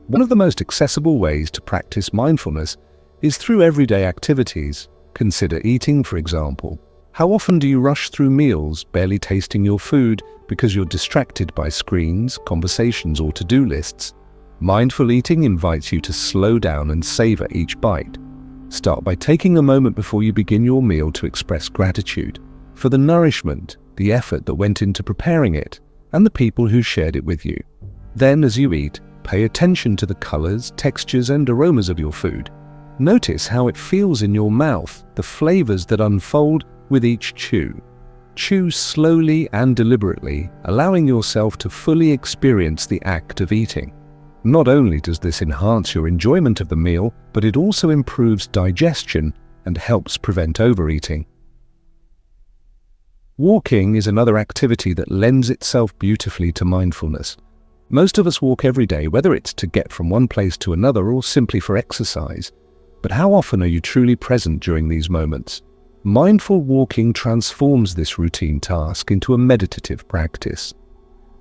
Speaker 1: One of the most accessible ways to practice mindfulness is through everyday activities. Consider eating, for example. How often do you rush through meals, barely tasting your food because you're distracted by screens, conversations, or to-do lists? Mindful eating invites you to slow down and savor each bite. Start by taking a moment before you begin your meal to express gratitude for the nourishment, the effort that went into preparing it, and the people who shared it with you. Then, as you eat, pay attention to the colors, textures, and aromas of your food. Notice how it feels in your mouth, the flavors that unfold with each chew. Chew slowly and deliberately, allowing yourself to fully experience the act of eating. Not only does this enhance your enjoyment of the meal, but it also improves digestion and helps prevent overeating. Walking is another activity that lends itself beautifully to mindfulness. Most of us walk every day, whether it's to get from one place to another or simply for exercise. But how often are you truly present during these moments? Mindful walking transforms this routine task into a meditative practice.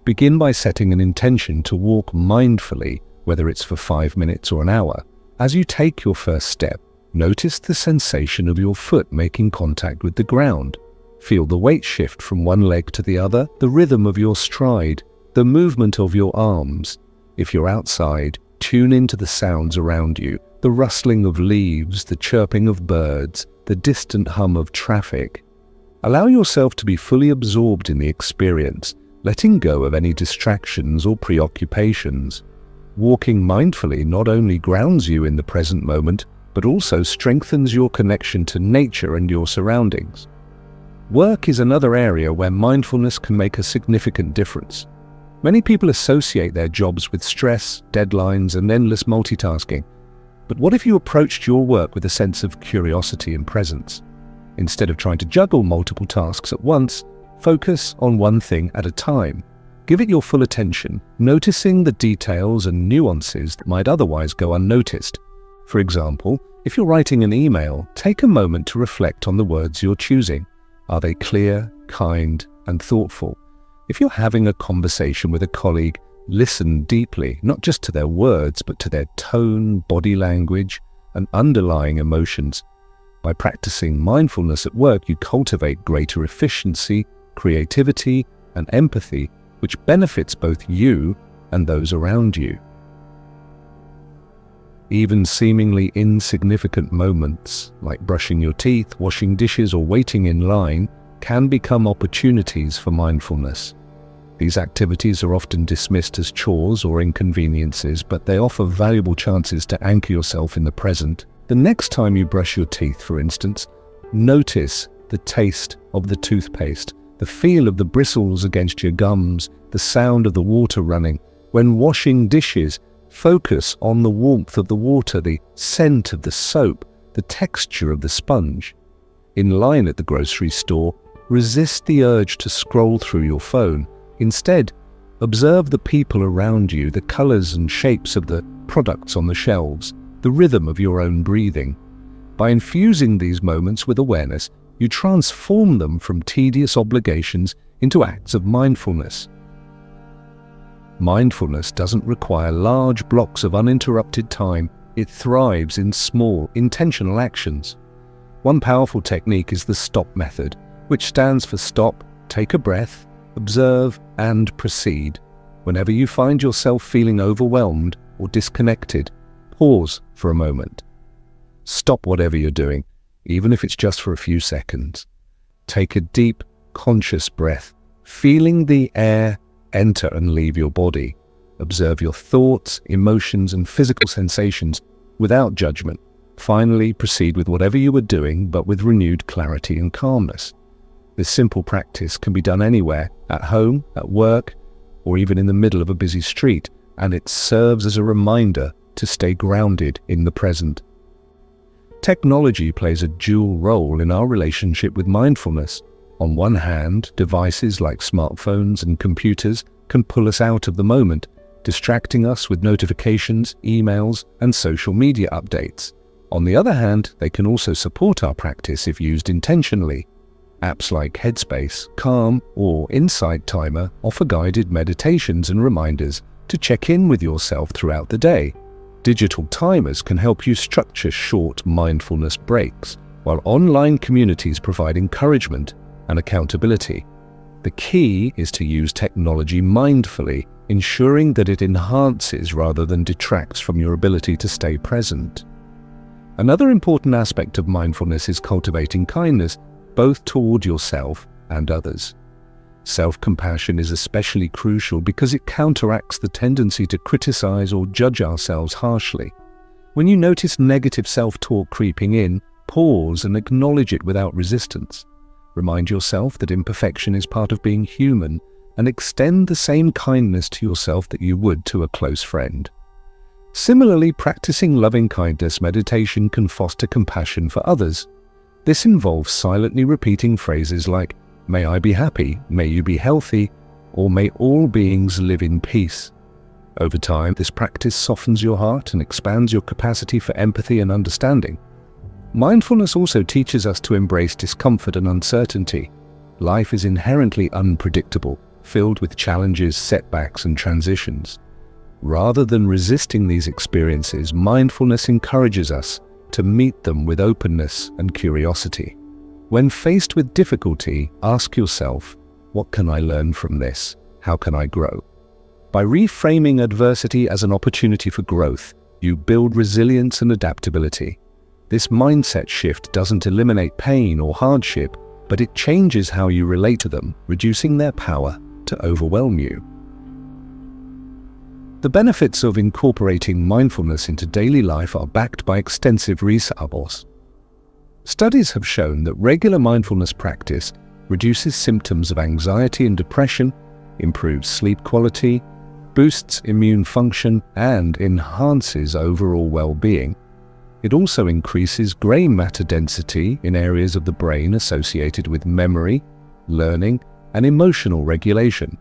Speaker 1: Begin by setting an intention to walk mindfully, whether it's for 5 minutes or an hour. As you take your first step, notice the sensation of your foot making contact with the ground. Feel the weight shift from one leg to the other, the rhythm of your stride, the movement of your arms. If you're outside, tune into the sounds around you, the rustling of leaves, the chirping of birds, the distant hum of traffic. Allow yourself to be fully absorbed in the experience, letting go of any distractions or preoccupations. Walking mindfully not only grounds you in the present moment, but also strengthens your connection to nature and your surroundings. Work is another area where mindfulness can make a significant difference. Many people associate their jobs with stress, deadlines, and endless multitasking. But what if you approached your work with a sense of curiosity and presence? Instead of trying to juggle multiple tasks at once, focus on one thing at a time. Give it your full attention, noticing the details and nuances that might otherwise go unnoticed. For example, if you're writing an email, take a moment to reflect on the words you're choosing. Are they clear, kind, and thoughtful? If you're having a conversation with a colleague, listen deeply, not just to their words, but to their tone, body language, and underlying emotions. By practicing mindfulness at work, you cultivate greater efficiency, creativity, and empathy, which benefits both you and those around you. Even seemingly insignificant moments, like brushing your teeth, washing dishes, or waiting in line, can become opportunities for mindfulness. These activities are often dismissed as chores or inconveniences, but they offer valuable chances to anchor yourself in the present. The next time you brush your teeth, for instance, notice the taste of the toothpaste, the feel of the bristles against your gums, the sound of the water running. When washing dishes, focus on the warmth of the water, the scent of the soap, the texture of the sponge. In line at the grocery store, resist the urge to scroll through your phone. Instead, observe the people around you, the colors and shapes of the products on the shelves, the rhythm of your own breathing. By infusing these moments with awareness, you transform them from tedious obligations into acts of mindfulness. Mindfulness doesn't require large blocks of uninterrupted time. It thrives in small, intentional actions. One powerful technique is the STOP method, which stands for stop, take a breath, observe, and proceed. Whenever you find yourself feeling overwhelmed or disconnected, pause for a moment. Stop whatever you're doing, even if it's just for a few seconds. Take a deep, conscious breath, feeling the air enter and leave your body. Observe your thoughts, emotions, and physical sensations without judgment. Finally, proceed with whatever you were doing, but with renewed clarity and calmness. This simple practice can be done anywhere, at home, at work, or even in the middle of a busy street, and it serves as a reminder to stay grounded in the present. Technology plays a dual role in our relationship with mindfulness. On one hand, devices like smartphones and computers can pull us out of the moment, distracting us with notifications, emails, and social media updates. On the other hand, they can also support our practice if used intentionally. Apps like Headspace, Calm, or Insight Timer offer guided meditations and reminders to check in with yourself throughout the day. Digital timers can help you structure short mindfulness breaks, while online communities provide encouragement and accountability. The key is to use technology mindfully, ensuring that it enhances rather than detracts from your ability to stay present. Another important aspect of mindfulness is cultivating kindness, both toward yourself and others. Self-compassion is especially crucial because it counteracts the tendency to criticize or judge ourselves harshly. When you notice negative self-talk creeping in, pause and acknowledge it without resistance. Remind yourself that imperfection is part of being human, and extend the same kindness to yourself that you would to a close friend. Similarly, practicing loving-kindness meditation can foster compassion for others. This involves silently repeating phrases like, "May I be happy, may you be healthy," or "May all beings live in peace." Over time, this practice softens your heart and expands your capacity for empathy and understanding. Mindfulness also teaches us to embrace discomfort and uncertainty. Life is inherently unpredictable, filled with challenges, setbacks, and transitions. Rather than resisting these experiences, mindfulness encourages us to meet them with openness and curiosity. When faced with difficulty, ask yourself, what can I learn from this? How can I grow? By reframing adversity as an opportunity for growth, you build resilience and adaptability. This mindset shift doesn't eliminate pain or hardship, but it changes how you relate to them, reducing their power to overwhelm you. The benefits of incorporating mindfulness into daily life are backed by extensive research. Studies have shown that regular mindfulness practice reduces symptoms of anxiety and depression, improves sleep quality, boosts immune function, and enhances overall well-being. It also increases gray matter density in areas of the brain associated with memory, learning, and emotional regulation.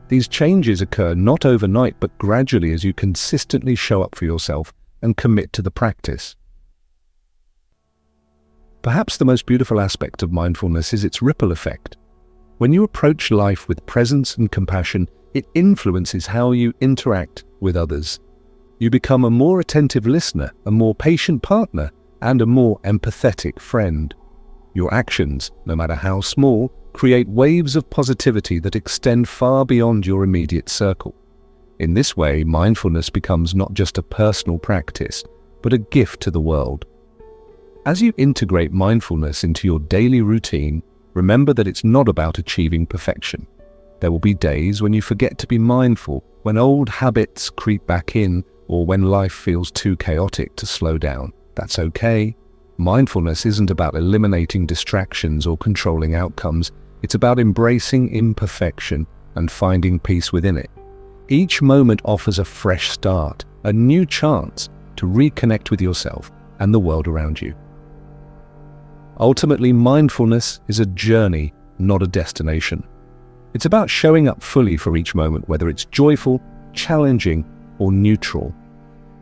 Speaker 1: These changes occur not overnight but gradually as you consistently show up for yourself and commit to the practice. Perhaps the most beautiful aspect of mindfulness is its ripple effect. When you approach life with presence and compassion, it influences how you interact with others. You become a more attentive listener, a more patient partner, and a more empathetic friend. Your actions, no matter how small, create waves of positivity that extend far beyond your immediate circle. In this way, mindfulness becomes not just a personal practice, but a gift to the world. As you integrate mindfulness into your daily routine, remember that it's not about achieving perfection. There will be days when you forget to be mindful, when old habits creep back in, or when life feels too chaotic to slow down. That's okay. Mindfulness isn't about eliminating distractions or controlling outcomes. It's about embracing imperfection and finding peace within it. Each moment offers a fresh start, a new chance to reconnect with yourself and the world around you. Ultimately, mindfulness is a journey, not a destination. It's about showing up fully for each moment, whether it's joyful, challenging, or neutral.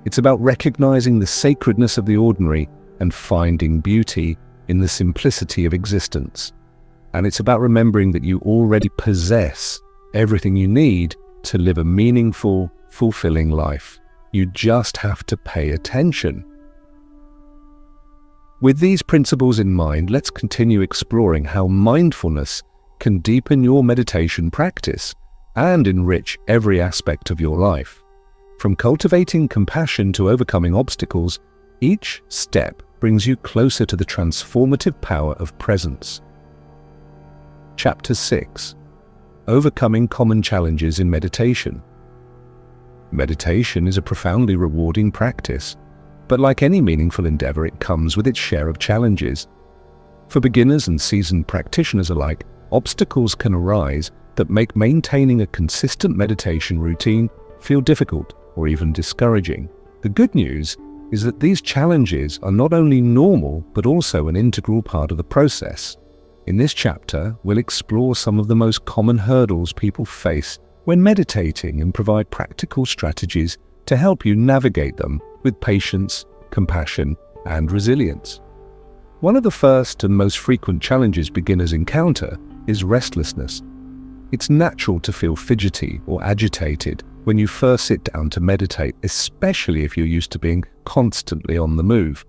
Speaker 1: It's about recognizing the sacredness of the ordinary and finding beauty in the simplicity of existence. And it's about remembering that you already possess everything you need to live a meaningful, fulfilling life. You just have to pay attention. With these principles in mind, let's continue exploring how mindfulness can deepen your meditation practice and enrich every aspect of your life. From cultivating compassion to overcoming obstacles, each step brings you closer to the transformative power of presence. Chapter 6. Overcoming Common Challenges in Meditation. Meditation is a profoundly rewarding practice, but like any meaningful endeavor, it comes with its share of challenges. For beginners and seasoned practitioners alike, obstacles can arise that make maintaining a consistent meditation routine feel difficult or even discouraging. The good news is that these challenges are not only normal but also an integral part of the process. In this chapter, we'll explore some of the most common hurdles people face when meditating and provide practical strategies to help you navigate them with patience, compassion, and resilience. One of the first and most frequent challenges beginners encounter is restlessness. It's natural to feel fidgety or agitated when you first sit down to meditate, especially if you're used to being constantly on the move.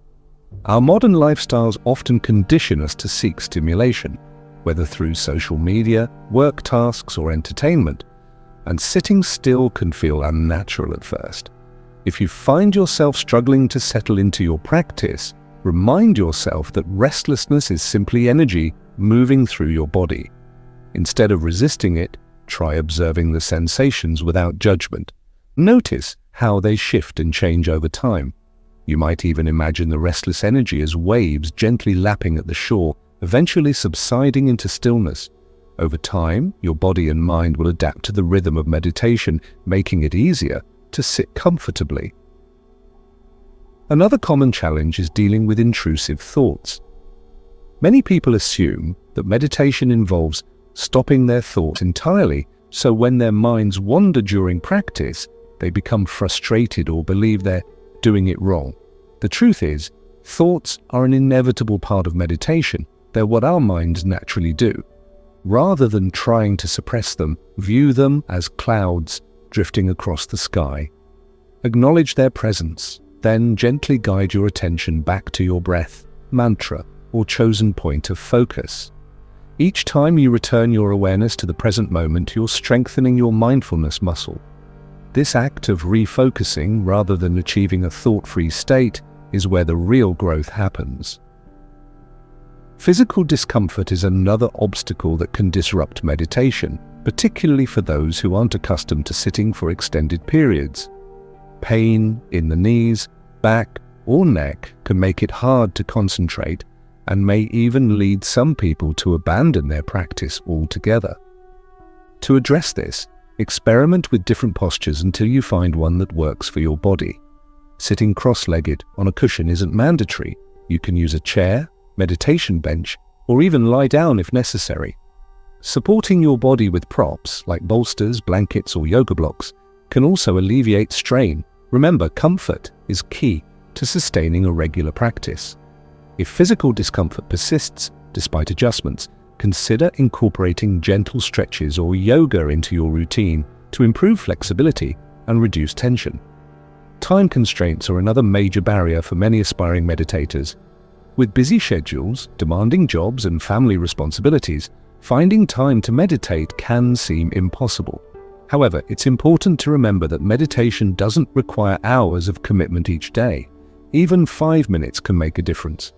Speaker 1: Our modern lifestyles often condition us to seek stimulation, whether through social media, work tasks, or entertainment, and sitting still can feel unnatural at first. If you find yourself struggling to settle into your practice, remind yourself that restlessness is simply energy moving through your body. Instead of resisting it, try observing the sensations without judgment. Notice how they shift and change over time. You might even imagine the restless energy as waves gently lapping at the shore, eventually subsiding into stillness. Over time, your body and mind will adapt to the rhythm of meditation, making it easier to sit comfortably. Another common challenge is dealing with intrusive thoughts. Many people assume that meditation involves stopping their thoughts entirely, so when their minds wander during practice, They become frustrated or believe they're doing it wrong. The truth is, thoughts are an inevitable part of meditation. They're what our minds naturally do. Rather than trying to suppress them, view them as clouds drifting across the sky. Acknowledge their presence, then gently guide your attention back to your breath, mantra, or chosen point of focus. Each time you return your awareness to the present moment, you're strengthening your mindfulness muscle. This act of refocusing, rather than achieving a thought-free state, is where the real growth happens. Physical discomfort is another obstacle that can disrupt meditation, particularly for those who aren't accustomed to sitting for extended periods. Pain in the knees, back, or neck can make it hard to concentrate and may even lead some people to abandon their practice altogether. To address this, experiment with different postures until you find one that works for your body. Sitting cross-legged on a cushion isn't mandatory. You can use a chair, meditation bench, or even lie down if necessary. Supporting your body with props like bolsters, blankets, or yoga blocks can also alleviate strain. Remember, comfort is key to sustaining a regular practice. If physical discomfort persists despite adjustments, consider incorporating gentle stretches or yoga into your routine to improve flexibility and reduce tension. Time constraints are another major barrier for many aspiring meditators. With busy schedules, demanding jobs, and family responsibilities, finding time to meditate can seem impossible. However, it's important to remember that meditation doesn't require hours of commitment each day. Even 5 minutes can make a difference.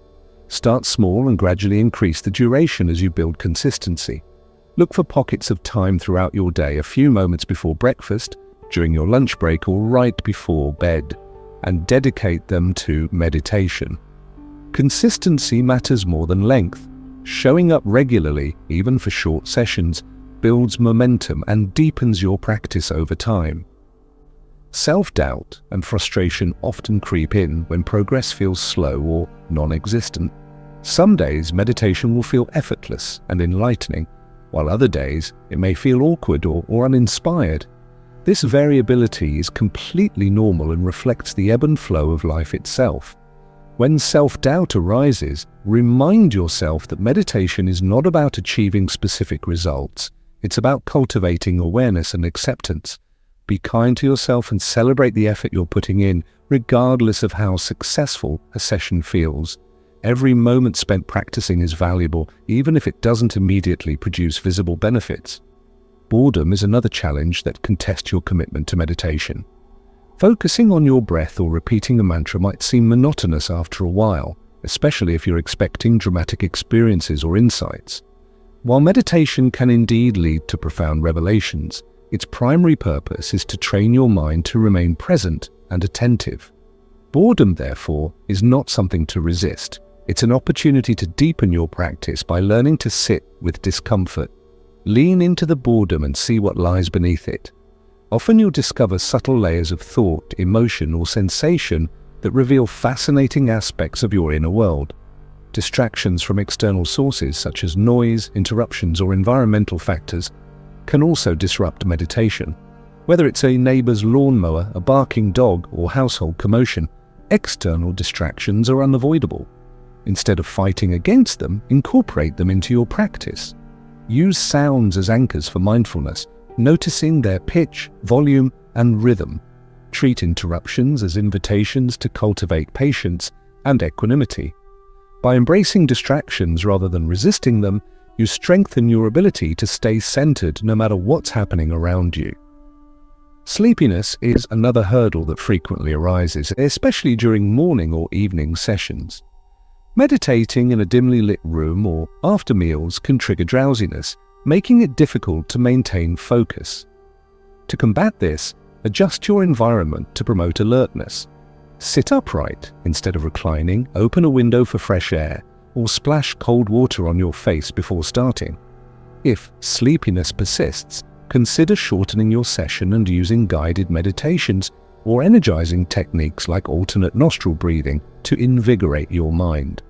Speaker 1: Start small and gradually increase the duration as you build consistency. Look for pockets of time throughout your day, a few moments before breakfast, during your lunch break, or right before bed, and dedicate them to meditation. Consistency matters more than length. Showing up regularly, even for short sessions, builds momentum and deepens your practice over time. Self-doubt and frustration often creep in when progress feels slow or non-existent. Some days meditation will feel effortless and enlightening, while other days it may feel awkward or uninspired. This variability is completely normal and reflects the ebb and flow of life itself. When self-doubt arises, remind yourself that meditation is not about achieving specific results. It's about cultivating awareness and acceptance. Be kind to yourself and celebrate the effort you're putting in, regardless of how successful a session feels. Every moment spent practicing is valuable, even if it doesn't immediately produce visible benefits. Boredom is another challenge that can test your commitment to meditation. Focusing on your breath or repeating a mantra might seem monotonous after a while, especially if you're expecting dramatic experiences or insights. While meditation can indeed lead to profound revelations, its primary purpose is to train your mind to remain present and attentive. Boredom, therefore, is not something to resist. It's an opportunity to deepen your practice by learning to sit with discomfort. Lean into the boredom and see what lies beneath it. Often you'll discover subtle layers of thought, emotion, or sensation that reveal fascinating aspects of your inner world. Distractions from external sources such as noise, interruptions, or environmental factors can also disrupt meditation. Whether it's a neighbor's lawnmower, a barking dog, or household commotion, external distractions are unavoidable. Instead of fighting against them, incorporate them into your practice. Use sounds as anchors for mindfulness, noticing their pitch, volume, and rhythm. Treat interruptions as invitations to cultivate patience and equanimity. By embracing distractions rather than resisting them, you strengthen your ability to stay centered no matter what's happening around you. Sleepiness is another hurdle that frequently arises, especially during morning or evening sessions. Meditating in a dimly lit room or after meals can trigger drowsiness, making it difficult to maintain focus. To combat this, adjust your environment to promote alertness. Sit upright instead of reclining, open a window for fresh air, or splash cold water on your face before starting. If sleepiness persists, consider shortening your session and using guided meditations or energizing techniques like alternate nostril breathing to invigorate your mind.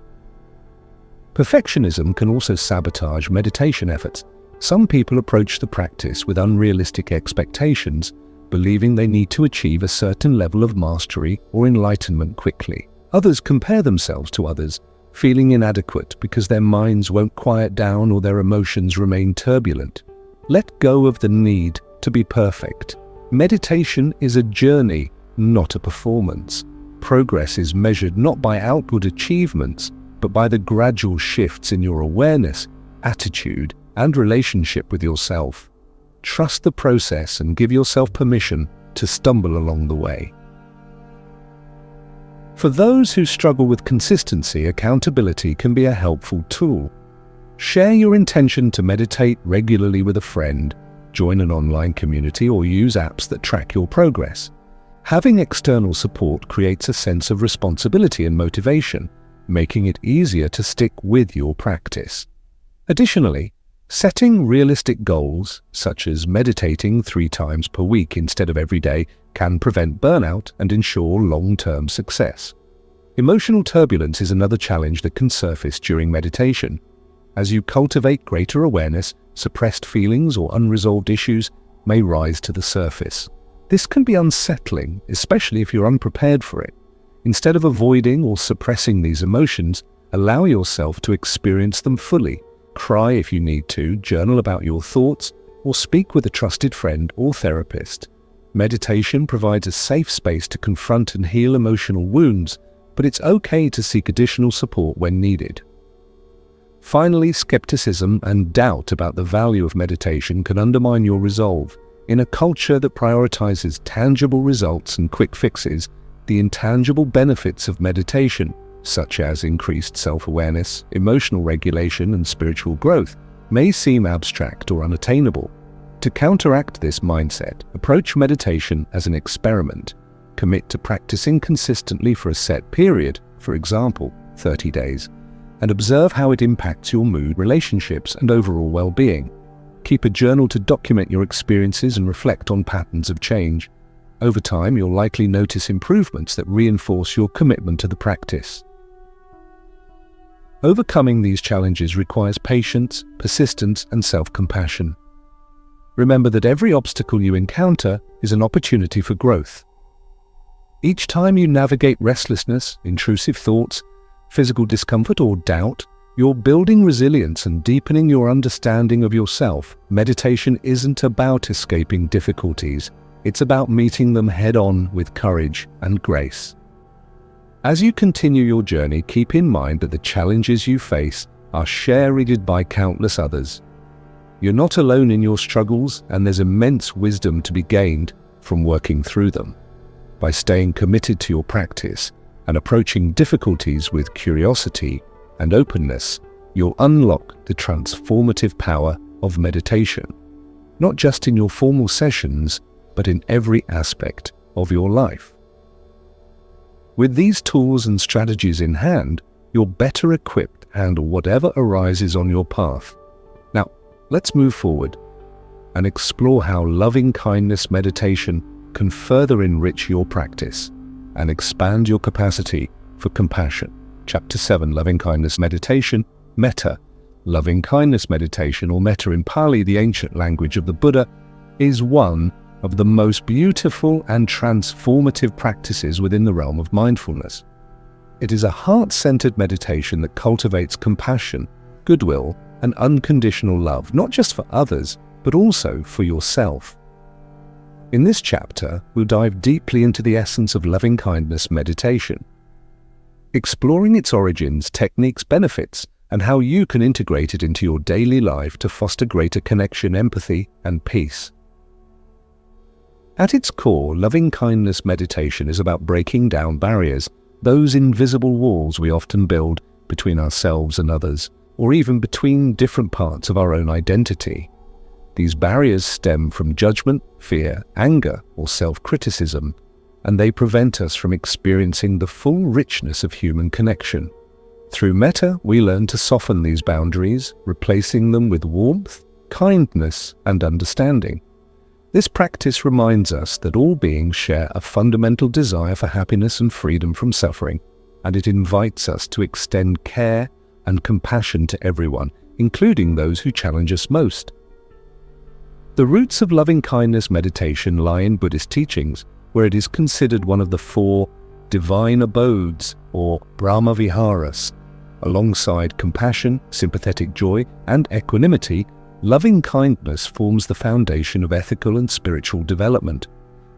Speaker 1: Perfectionism can also sabotage meditation efforts. Some people approach the practice with unrealistic expectations, believing they need to achieve a certain level of mastery or enlightenment quickly. Others compare themselves to others, feeling inadequate because their minds won't quiet down or their emotions remain turbulent. Let go of the need to be perfect. Meditation is a journey, not a performance. Progress is measured not by outward achievements, but by the gradual shifts in your awareness, attitude, and relationship with yourself. Trust the process and give yourself permission to stumble along the way. For those who struggle with consistency, accountability can be a helpful tool. Share your intention to meditate regularly with a friend, join an online community, or use apps that track your progress. Having external support creates a sense of responsibility and motivation, making it easier to stick with your practice. Additionally, setting realistic goals, such as meditating 3 times per week instead of every day, can prevent burnout and ensure long-term success. Emotional turbulence is another challenge that can surface during meditation. As you cultivate greater awareness, suppressed feelings or unresolved issues may rise to the surface. This can be unsettling, especially if you're unprepared for it. Instead of avoiding or suppressing these emotions, allow yourself to experience them fully. Cry if you need to, journal about your thoughts, or speak with a trusted friend or therapist. Meditation provides a safe space to confront and heal emotional wounds, but it's okay to seek additional support when needed. Finally, skepticism and doubt about the value of meditation can undermine your resolve. In a culture that prioritizes tangible results and quick fixes, the intangible benefits of meditation, such as increased self-awareness, emotional regulation, and spiritual growth, may seem abstract or unattainable. To counteract this mindset, approach meditation as an experiment. Commit to practicing consistently for a set period, for example, 30 days, and observe how it impacts your mood, relationships, and overall well-being. Keep a journal to document your experiences and reflect on patterns of change. Over time, you'll likely notice improvements that reinforce your commitment to the practice. Overcoming these challenges requires patience, persistence, and self-compassion. Remember that every obstacle you encounter is an opportunity for growth. Each time you navigate restlessness, intrusive thoughts, physical discomfort, or doubt, you're building resilience and deepening your understanding of yourself. Meditation isn't about escaping difficulties. It's about meeting them head-on with courage and grace. As you continue your journey, keep in mind that the challenges you face are shared by countless others. You're not alone in your struggles, and there's immense wisdom to be gained from working through them. By staying committed to your practice and approaching difficulties with curiosity and openness, you'll unlock the transformative power of meditation, not just in your formal sessions, but in every aspect of your life. With these tools and strategies in hand, you're better equipped to handle whatever arises on your path. Now, let's move forward and explore how loving-kindness meditation can further enrich your practice and expand your capacity for compassion. Chapter 7, Loving-Kindness Meditation, Metta. Loving-kindness meditation, or Metta in Pali, the ancient language of the Buddha, is one of the most beautiful and transformative practices within the realm of mindfulness. It is a heart-centered meditation that cultivates compassion, goodwill, and unconditional love, not just for others, but also for yourself. In this chapter, we'll dive deeply into the essence of loving-kindness meditation, exploring its origins, techniques, benefits, and how you can integrate it into your daily life to foster greater connection, empathy, and peace. At its core, loving-kindness meditation is about breaking down barriers, those invisible walls we often build between ourselves and others, or even between different parts of our own identity. These barriers stem from judgment, fear, anger, or self-criticism, and they prevent us from experiencing the full richness of human connection. Through metta, we learn to soften these boundaries, replacing them with warmth, kindness, and understanding. This practice reminds us that all beings share a fundamental desire for happiness and freedom from suffering, and it invites us to extend care and compassion to everyone, including those who challenge us most. The roots of loving-kindness meditation lie in Buddhist teachings, where it is considered one of the 4 divine abodes, or Brahma Viharas. Alongside compassion, sympathetic joy, and equanimity, loving-kindness forms the foundation of ethical and spiritual development.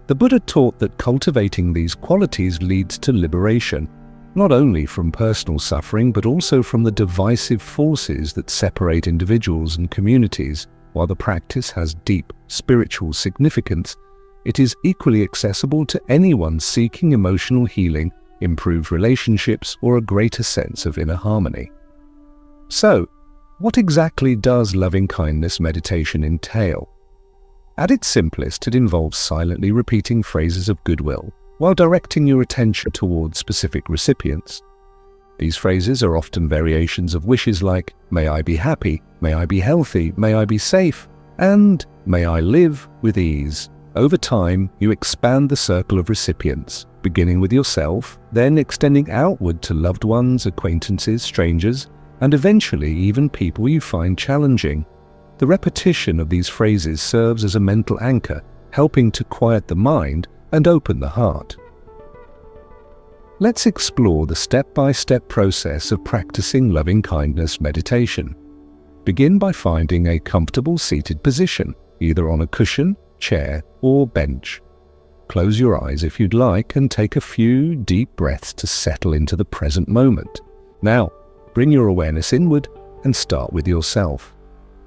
Speaker 1: The Buddha taught that cultivating these qualities leads to liberation, not only from personal suffering but also from the divisive forces that separate individuals and communities. While the practice has deep spiritual significance, it is equally accessible to anyone seeking emotional healing, improved relationships, or a greater sense of inner harmony. So, what exactly does loving-kindness meditation entail? At its simplest, it involves silently repeating phrases of goodwill while directing your attention towards specific recipients. These phrases are often variations of wishes like, "May I be happy," "May I be healthy," "May I be safe," and "May I live with ease." Over time, you expand the circle of recipients, beginning with yourself, then extending outward to loved ones, acquaintances, strangers, and eventually even people you find challenging. The repetition of these phrases serves as a mental anchor, helping to quiet the mind and open the heart. Let's explore the step-by-step process of practicing loving-kindness meditation. Begin by finding a comfortable seated position, either on a cushion, chair, or bench. Close your eyes if you'd like and take a few deep breaths to settle into the present moment. Now, bring your awareness inward and start with yourself.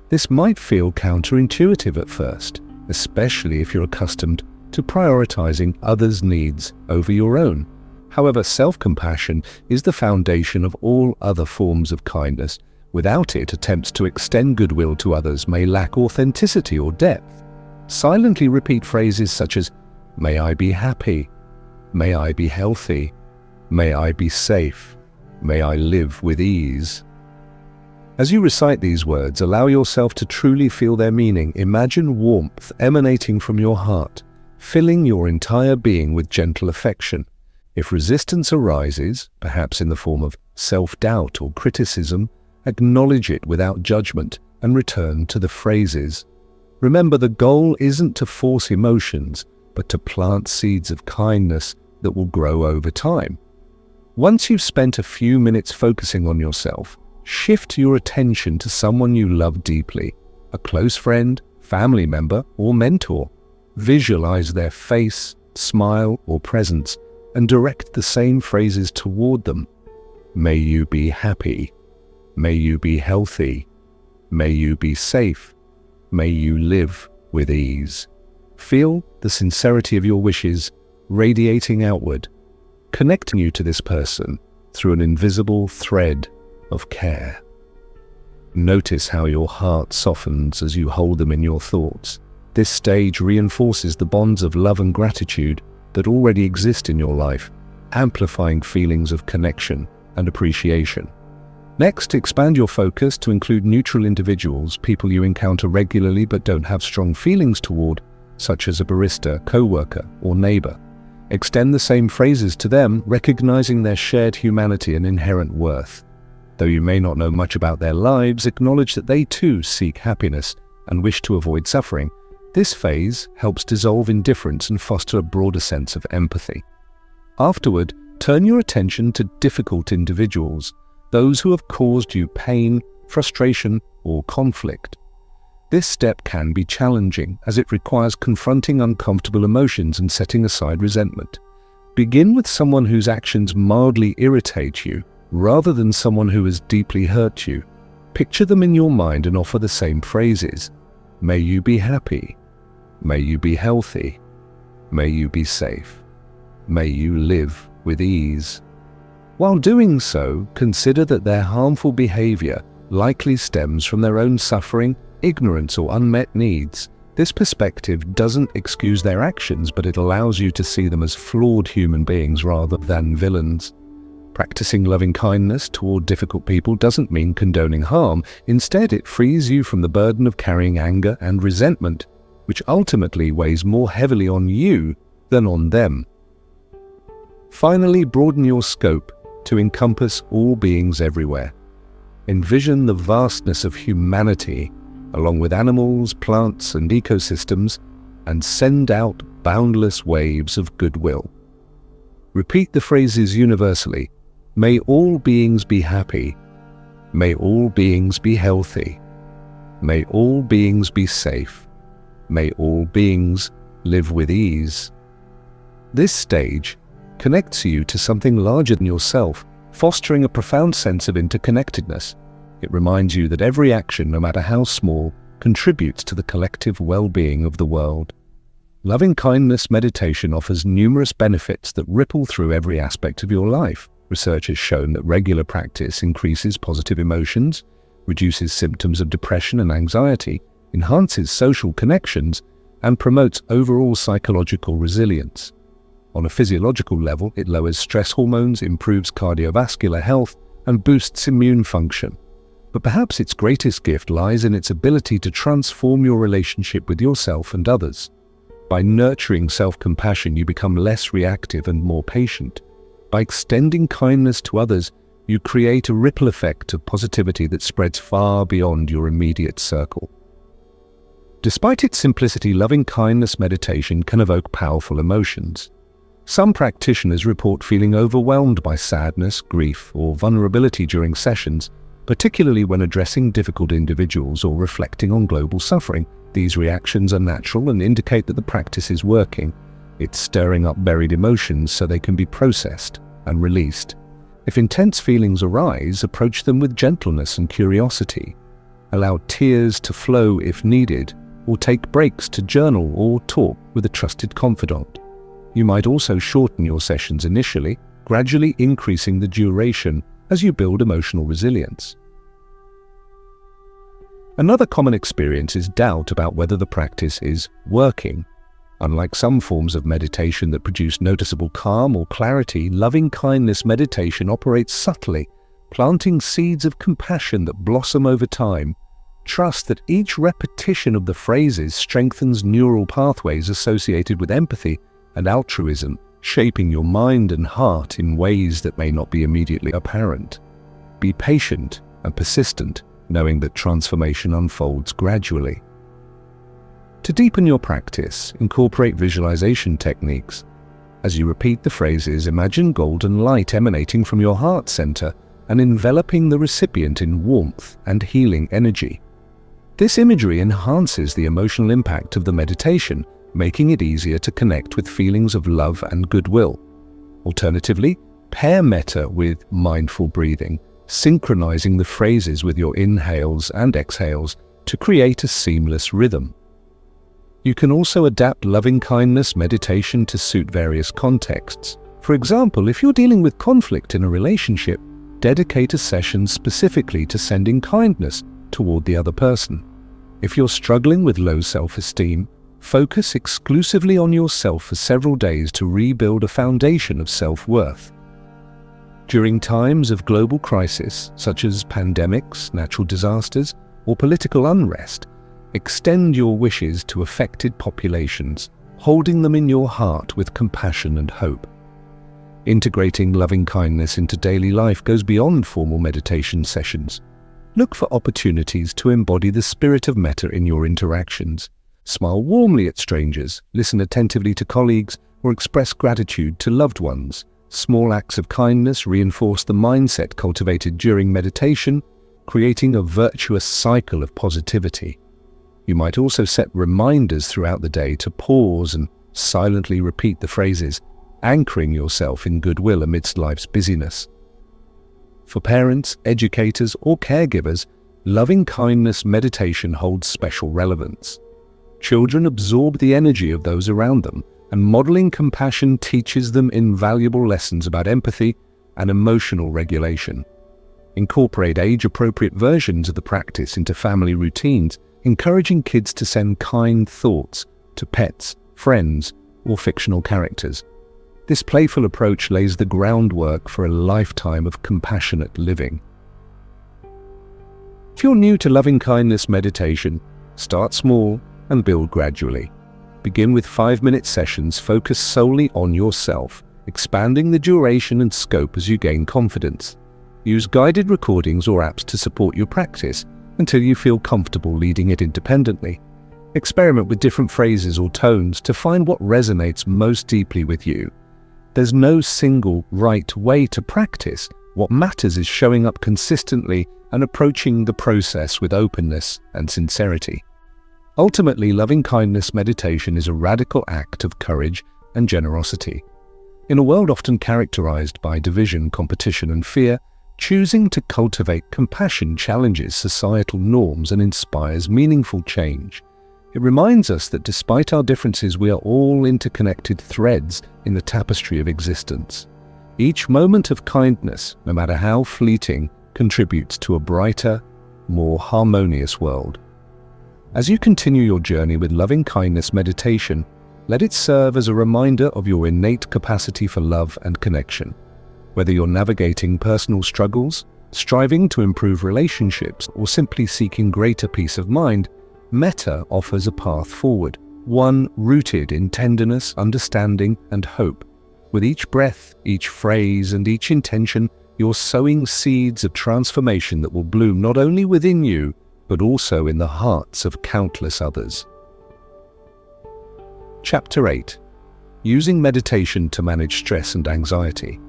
Speaker 1: This might feel counterintuitive at first, especially if you're accustomed to prioritizing others' needs over your own. However, self-compassion is the foundation of all other forms of kindness. Without it, attempts to extend goodwill to others may lack authenticity or depth. Silently repeat phrases such as, "May I be happy," "May I be healthy," "May I be safe," "May I live with ease." As you recite these words, allow yourself to truly feel their meaning. Imagine warmth emanating from your heart, filling your entire being with gentle affection. If resistance arises, perhaps in the form of self-doubt or criticism, acknowledge it without judgment and return to the phrases. Remember, the goal isn't to force emotions, but to plant seeds of kindness that will grow over time. Once you've spent a few minutes focusing on yourself, shift your attention to someone you love deeply, a close friend, family member, or mentor. Visualize their face, smile, or presence, and direct the same phrases toward them. May you be happy. May you be healthy. May you be safe. May you live with ease. Feel the sincerity of your wishes radiating outward, connecting you to this person through an invisible thread of care. Notice how your heart softens as you hold them in your thoughts. This stage reinforces the bonds of love and gratitude that already exist in your life, amplifying feelings of connection and appreciation. Next, expand your focus to include neutral individuals, people you encounter regularly but don't have strong feelings toward, such as a barista, co-worker, or neighbor. Extend the same phrases to them, recognizing their shared humanity and inherent worth. Though you may not know much about their lives, acknowledge that they too seek happiness and wish to avoid suffering. This phase helps dissolve indifference and foster a broader sense of empathy. Afterward, turn your attention to difficult individuals, those who have caused you pain, frustration, or conflict. This step can be challenging, as it requires confronting uncomfortable emotions and setting aside resentment. Begin with someone whose actions mildly irritate you, rather than someone who has deeply hurt you. Picture them in your mind and offer the same phrases. May you be happy. May you be healthy. May you be safe. May you live with ease. While doing so, consider that their harmful behavior likely stems from their own suffering, ignorance, or unmet needs. This perspective doesn't excuse their actions, but it allows you to see them as flawed human beings rather than villains. Practicing loving kindness toward difficult people doesn't mean condoning harm. Instead, it frees you from the burden of carrying anger and resentment, which ultimately weighs more heavily on you than on them. Finally, broaden your scope to encompass all beings everywhere. Envision the vastness of humanity along with animals, plants, and ecosystems, and send out boundless waves of goodwill. Repeat the phrases universally. May all beings be happy. May all beings be healthy. May all beings be safe. May all beings live with ease. This stage connects you to something larger than yourself, fostering a profound sense of interconnectedness. It reminds you that every action, no matter how small, contributes to the collective well-being of the world. Loving-kindness meditation offers numerous benefits that ripple through every aspect of your life. Research has shown that regular practice increases positive emotions, reduces symptoms of depression and anxiety, enhances social connections, and promotes overall psychological resilience. On a physiological level, it lowers stress hormones, improves cardiovascular health, and boosts immune function. But perhaps its greatest gift lies in its ability to transform your relationship with yourself and others. By nurturing self-compassion, you become less reactive and more patient. By extending kindness to others, you create a ripple effect of positivity that spreads far beyond your immediate circle. Despite its simplicity, loving-kindness meditation can evoke powerful emotions. Some practitioners report feeling overwhelmed by sadness, grief, or vulnerability during sessions, particularly when addressing difficult individuals or reflecting on global suffering. These reactions are natural and indicate that the practice is working. It's stirring up buried emotions so they can be processed and released. If intense feelings arise, approach them with gentleness and curiosity. Allow tears to flow if needed, or take breaks to journal or talk with a trusted confidant. You might also shorten your sessions initially, gradually increasing the duration as you build emotional resilience. Another common experience is doubt about whether the practice is working. Unlike some forms of meditation that produce noticeable calm or clarity, loving-kindness meditation operates subtly, planting seeds of compassion that blossom over time. Trust that each repetition of the phrases strengthens neural pathways associated with empathy and altruism, shaping your mind and heart in ways that may not be immediately apparent. Be patient and persistent, knowing that transformation unfolds gradually. To deepen your practice, incorporate visualization techniques. As you repeat the phrases, imagine golden light emanating from your heart center and enveloping the recipient in warmth and healing energy. This imagery enhances the emotional impact of the meditation, making it easier to connect with feelings of love and goodwill. Alternatively, pair metta with mindful breathing, synchronizing the phrases with your inhales and exhales to create a seamless rhythm. You can also adapt loving-kindness meditation to suit various contexts. For example, if you're dealing with conflict in a relationship, dedicate a session specifically to sending kindness toward the other person. If you're struggling with low self-esteem, focus exclusively on yourself for several days to rebuild a foundation of self-worth. During times of global crisis, such as pandemics, natural disasters, or political unrest, extend your wishes to affected populations, holding them in your heart with compassion and hope. Integrating loving-kindness into daily life goes beyond formal meditation sessions. Look for opportunities to embody the spirit of metta in your interactions. Smile warmly at strangers, listen attentively to colleagues, or express gratitude to loved ones. Small acts of kindness reinforce the mindset cultivated during meditation, creating a virtuous cycle of positivity. You might also set reminders throughout the day to pause and silently repeat the phrases, anchoring yourself in goodwill amidst life's busyness. For parents, educators, or caregivers, loving-kindness meditation holds special relevance. Children absorb the energy of those around them, and modeling compassion teaches them invaluable lessons about empathy and emotional regulation. Incorporate age-appropriate versions of the practice into family routines, encouraging kids to send kind thoughts to pets, friends, or fictional characters. This playful approach lays the groundwork for a lifetime of compassionate living. If you're new to loving-kindness meditation, start small and build gradually. Begin with 5-minute sessions focused solely on yourself, expanding the duration and scope as you gain confidence. Use guided recordings or apps to support your practice, until you feel comfortable leading it independently. Experiment with different phrases or tones to find what resonates most deeply with you. There's no single right way to practice. What matters is showing up consistently and approaching the process with openness and sincerity. Ultimately, loving-kindness meditation is a radical act of courage and generosity. In a world often characterized by division, competition, and fear, choosing to cultivate compassion challenges societal norms and inspires meaningful change. It reminds us that despite our differences, we are all interconnected threads in the tapestry of existence. Each moment of kindness, no matter how fleeting, contributes to a brighter, more harmonious world. As you continue your journey with loving-kindness meditation, let it serve as a reminder of your innate capacity for love and connection. Whether you're navigating personal struggles, striving to improve relationships, or simply seeking greater peace of mind, Metta offers a path forward, one rooted in tenderness, understanding, and hope. With each breath, each phrase, and each intention, you're sowing seeds of transformation that will bloom not only within you, but also in the hearts of countless others. Chapter 8. Using meditation to manage stress and anxiety.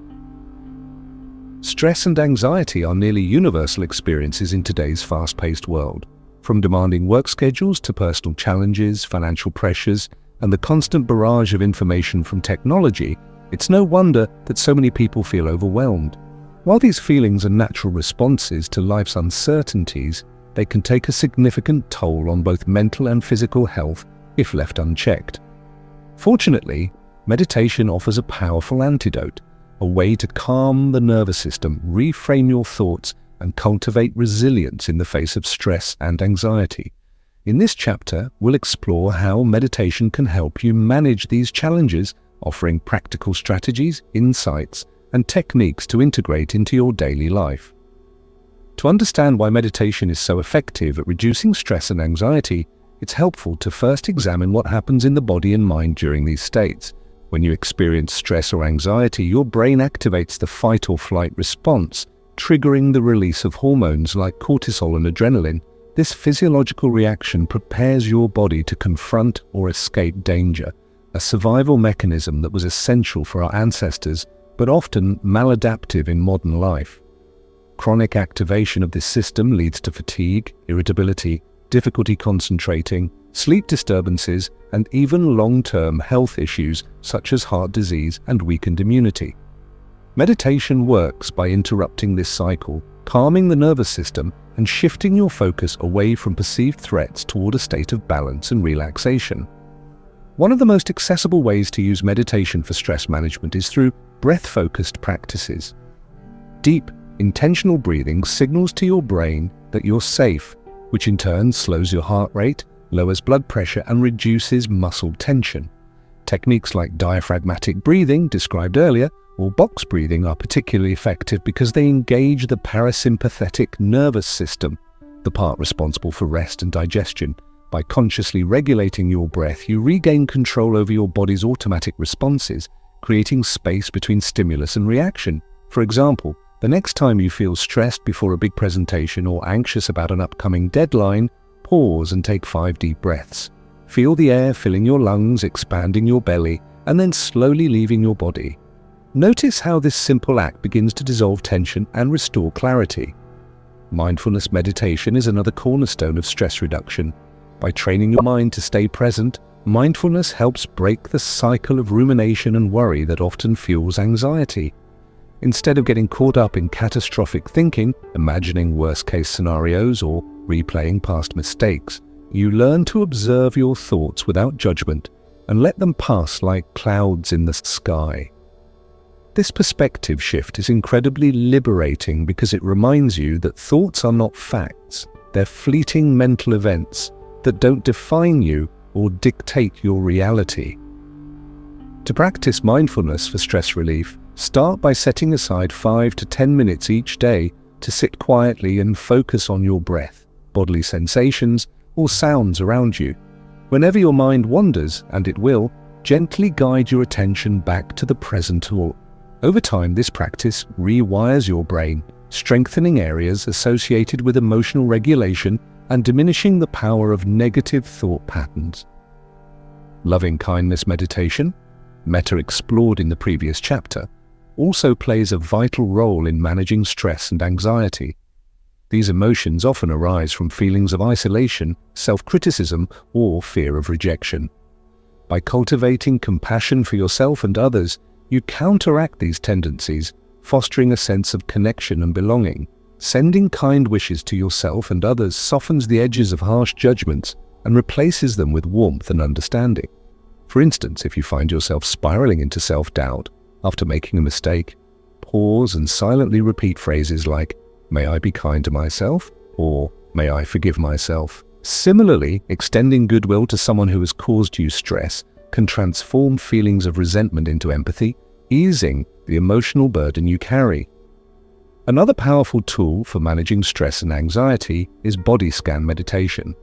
Speaker 1: Stress and anxiety are nearly universal experiences in today's fast-paced world. From demanding work schedules to personal challenges, financial pressures, and the constant barrage of information from technology, it's no wonder that so many people feel overwhelmed. While these feelings are natural responses to life's uncertainties, they can take a significant toll on both mental and physical health if left unchecked. Fortunately, meditation offers a powerful antidote, a way to calm the nervous system, reframe your thoughts, and cultivate resilience in the face of stress and anxiety. In this chapter, we'll explore how meditation can help you manage these challenges, offering practical strategies, insights, and techniques to integrate into your daily life. To understand why meditation is so effective at reducing stress and anxiety, it's helpful to first examine what happens in the body and mind during these states. When you experience stress or anxiety, your brain activates the fight or flight response, triggering the release of hormones like cortisol and adrenaline. This physiological reaction prepares your body to confront or escape danger, a survival mechanism that was essential for our ancestors, but often maladaptive in modern life. Chronic activation of this system leads to fatigue, irritability, difficulty concentrating, sleep disturbances, and even long-term health issues such as heart disease and weakened immunity. Meditation works by interrupting this cycle, calming the nervous system, and shifting your focus away from perceived threats toward a state of balance and relaxation. One of the most accessible ways to use meditation for stress management is through breath-focused practices. Deep, intentional breathing signals to your brain that you're safe, which in turn slows your heart rate, lowers blood pressure, and reduces muscle tension. Techniques like diaphragmatic breathing, described earlier, or box breathing are particularly effective because they engage the parasympathetic nervous system, the part responsible for rest and digestion. By consciously regulating your breath, you regain control over your body's automatic responses, creating space between stimulus and reaction. For example, the next time you feel stressed before a big presentation or anxious about an upcoming deadline, pause and take 5 deep breaths. Feel the air filling your lungs, expanding your belly, and then slowly leaving your body. Notice how this simple act begins to dissolve tension and restore clarity. Mindfulness meditation is another cornerstone of stress reduction. By training your mind to stay present, mindfulness helps break the cycle of rumination and worry that often fuels anxiety. Instead of getting caught up in catastrophic thinking, imagining worst-case scenarios, or replaying past mistakes, you learn to observe your thoughts without judgment and let them pass like clouds in the sky. This perspective shift is incredibly liberating because it reminds you that thoughts are not facts, they're fleeting mental events that don't define you or dictate your reality. To practice mindfulness for stress relief, start by setting aside 5 to 10 minutes each day to sit quietly and focus on your breath, bodily sensations, or sounds around you. Whenever your mind wanders, and it will, gently guide your attention back to the present. Over time, this practice rewires your brain, strengthening areas associated with emotional regulation and diminishing the power of negative thought patterns. Loving-kindness meditation, metta explored in the previous chapter, also plays a vital role in managing stress and anxiety. These emotions often arise from feelings of isolation, self-criticism, or fear of rejection. By cultivating compassion for yourself and others, you counteract these tendencies, fostering a sense of connection and belonging. Sending kind wishes to yourself and others softens the edges of harsh judgments and replaces them with warmth and understanding. For instance, if you find yourself spiraling into self-doubt after making a mistake, pause and silently repeat phrases like, "May I be kind to myself?" or "May I forgive myself?" Similarly, extending goodwill to someone who has caused you stress can transform feelings of resentment into empathy, easing the emotional burden you carry. Another powerful tool for managing stress and anxiety is body scan meditation.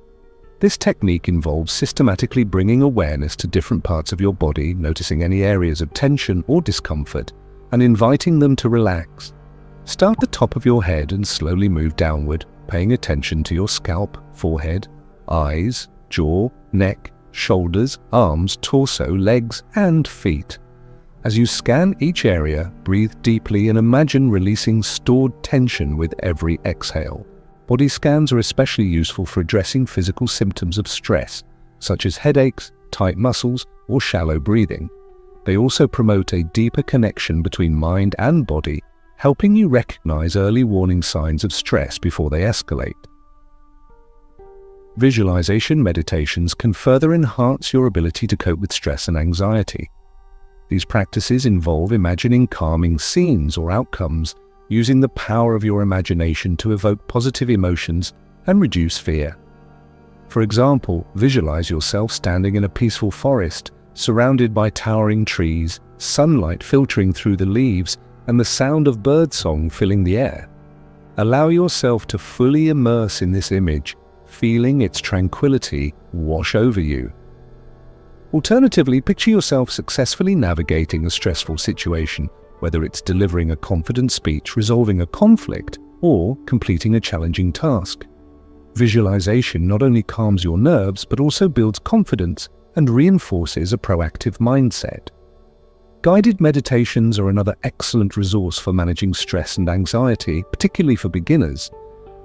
Speaker 1: This technique involves systematically bringing awareness to different parts of your body, noticing any areas of tension or discomfort, and inviting them to relax. Start at the top of your head and slowly move downward, paying attention to your scalp, forehead, eyes, jaw, neck, shoulders, arms, torso, legs, and feet. As you scan each area, breathe deeply and imagine releasing stored tension with every exhale. Body scans are especially useful for addressing physical symptoms of stress, such as headaches, tight muscles, or shallow breathing. They also promote a deeper connection between mind and body, helping you recognize early warning signs of stress before they escalate. Visualization meditations can further enhance your ability to cope with stress and anxiety. These practices involve imagining calming scenes or outcomes, using the power of your imagination to evoke positive emotions and reduce fear. For example, visualize yourself standing in a peaceful forest, surrounded by towering trees, sunlight filtering through the leaves, and the sound of birdsong filling the air. Allow yourself to fully immerse in this image, feeling its tranquility wash over you. Alternatively, picture yourself successfully navigating a stressful situation, whether it's delivering a confident speech, resolving a conflict, or completing a challenging task. Visualization not only calms your nerves, but also builds confidence and reinforces a proactive mindset. Guided meditations are another excellent resource for managing stress and anxiety, particularly for beginners.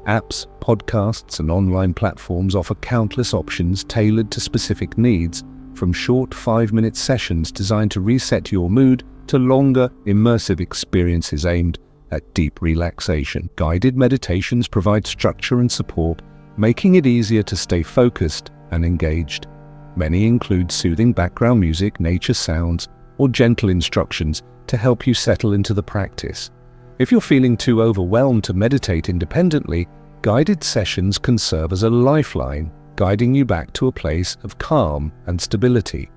Speaker 1: Apps, podcasts, and online platforms offer countless options tailored to specific needs, from short 5-minute sessions designed to reset your mood to longer, immersive experiences aimed at deep relaxation. Guided meditations provide structure and support, making it easier to stay focused and engaged. Many include soothing background music, nature sounds, or gentle instructions to help you settle into the practice. If you're feeling too overwhelmed to meditate independently, guided sessions can serve as a lifeline, guiding you back to a place of calm and stability.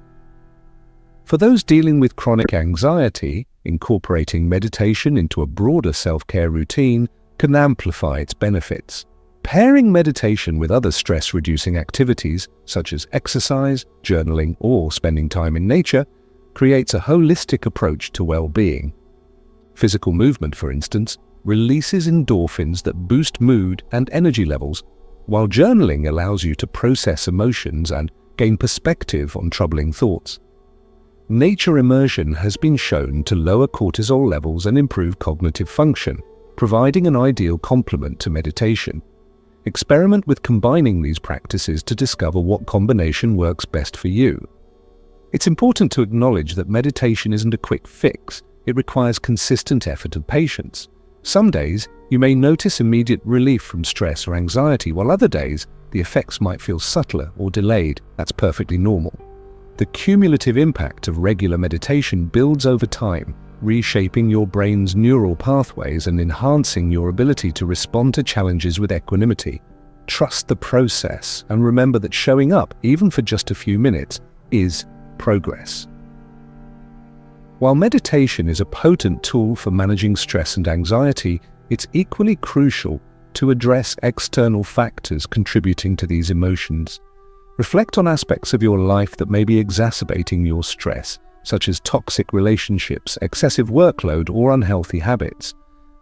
Speaker 1: For those dealing with chronic anxiety, incorporating meditation into a broader self-care routine can amplify its benefits. Pairing meditation with other stress-reducing activities, such as exercise, journaling, or spending time in nature, creates a holistic approach to well-being. Physical movement, for instance, releases endorphins that boost mood and energy levels, while journaling allows you to process emotions and gain perspective on troubling thoughts. Nature immersion has been shown to lower cortisol levels and improve cognitive function, providing an ideal complement to meditation. Experiment with combining these practices to discover what combination works best for you. It's important to acknowledge that meditation isn't a quick fix. It requires consistent effort and patience. Some days, you may notice immediate relief from stress or anxiety, while other days, the effects might feel subtler or delayed. That's perfectly normal. The cumulative impact of regular meditation builds over time, reshaping your brain's neural pathways and enhancing your ability to respond to challenges with equanimity. Trust the process and remember that showing up, even for just a few minutes, is progress. While meditation is a potent tool for managing stress and anxiety, it's equally crucial to address external factors contributing to these emotions. Reflect on aspects of your life that may be exacerbating your stress, such as toxic relationships, excessive workload, or unhealthy habits.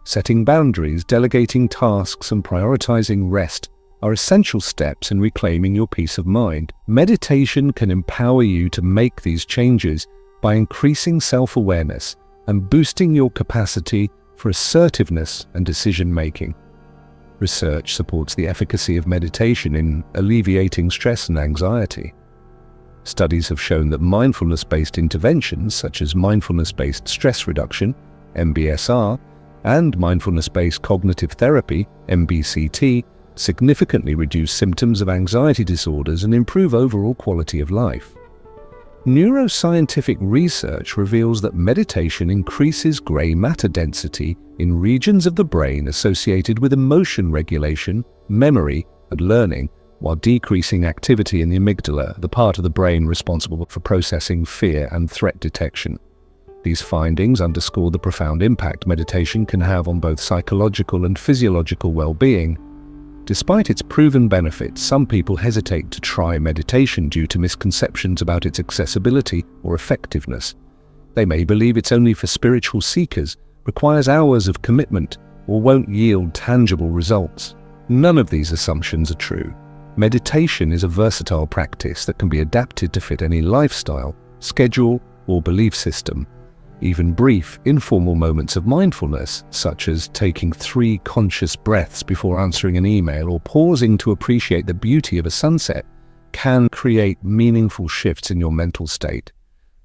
Speaker 1: Setting boundaries, delegating tasks, and prioritizing rest are essential steps in reclaiming your peace of mind. Meditation can empower you to make these changes by increasing self-awareness and boosting your capacity for assertiveness and decision-making. Research supports the efficacy of meditation in alleviating stress and anxiety. Studies have shown that mindfulness-based interventions such as mindfulness-based stress reduction, MBSR, and mindfulness-based cognitive therapy, MBCT, significantly reduce symptoms of anxiety disorders and improve overall quality of life. Neuroscientific research reveals that meditation increases grey matter density in regions of the brain associated with emotion regulation, memory, and learning, while decreasing activity in the amygdala, the part of the brain responsible for processing fear and threat detection. These findings underscore the profound impact meditation can have on both psychological and physiological well-being. Despite its proven benefits, some people hesitate to try meditation due to misconceptions about its accessibility or effectiveness. They may believe it's only for spiritual seekers, requires hours of commitment, or won't yield tangible results. None of these assumptions are true. Meditation is a versatile practice that can be adapted to fit any lifestyle, schedule, or belief system. Even brief, informal moments of mindfulness, such as taking 3 conscious breaths before answering an email or pausing to appreciate the beauty of a sunset, can create meaningful shifts in your mental state.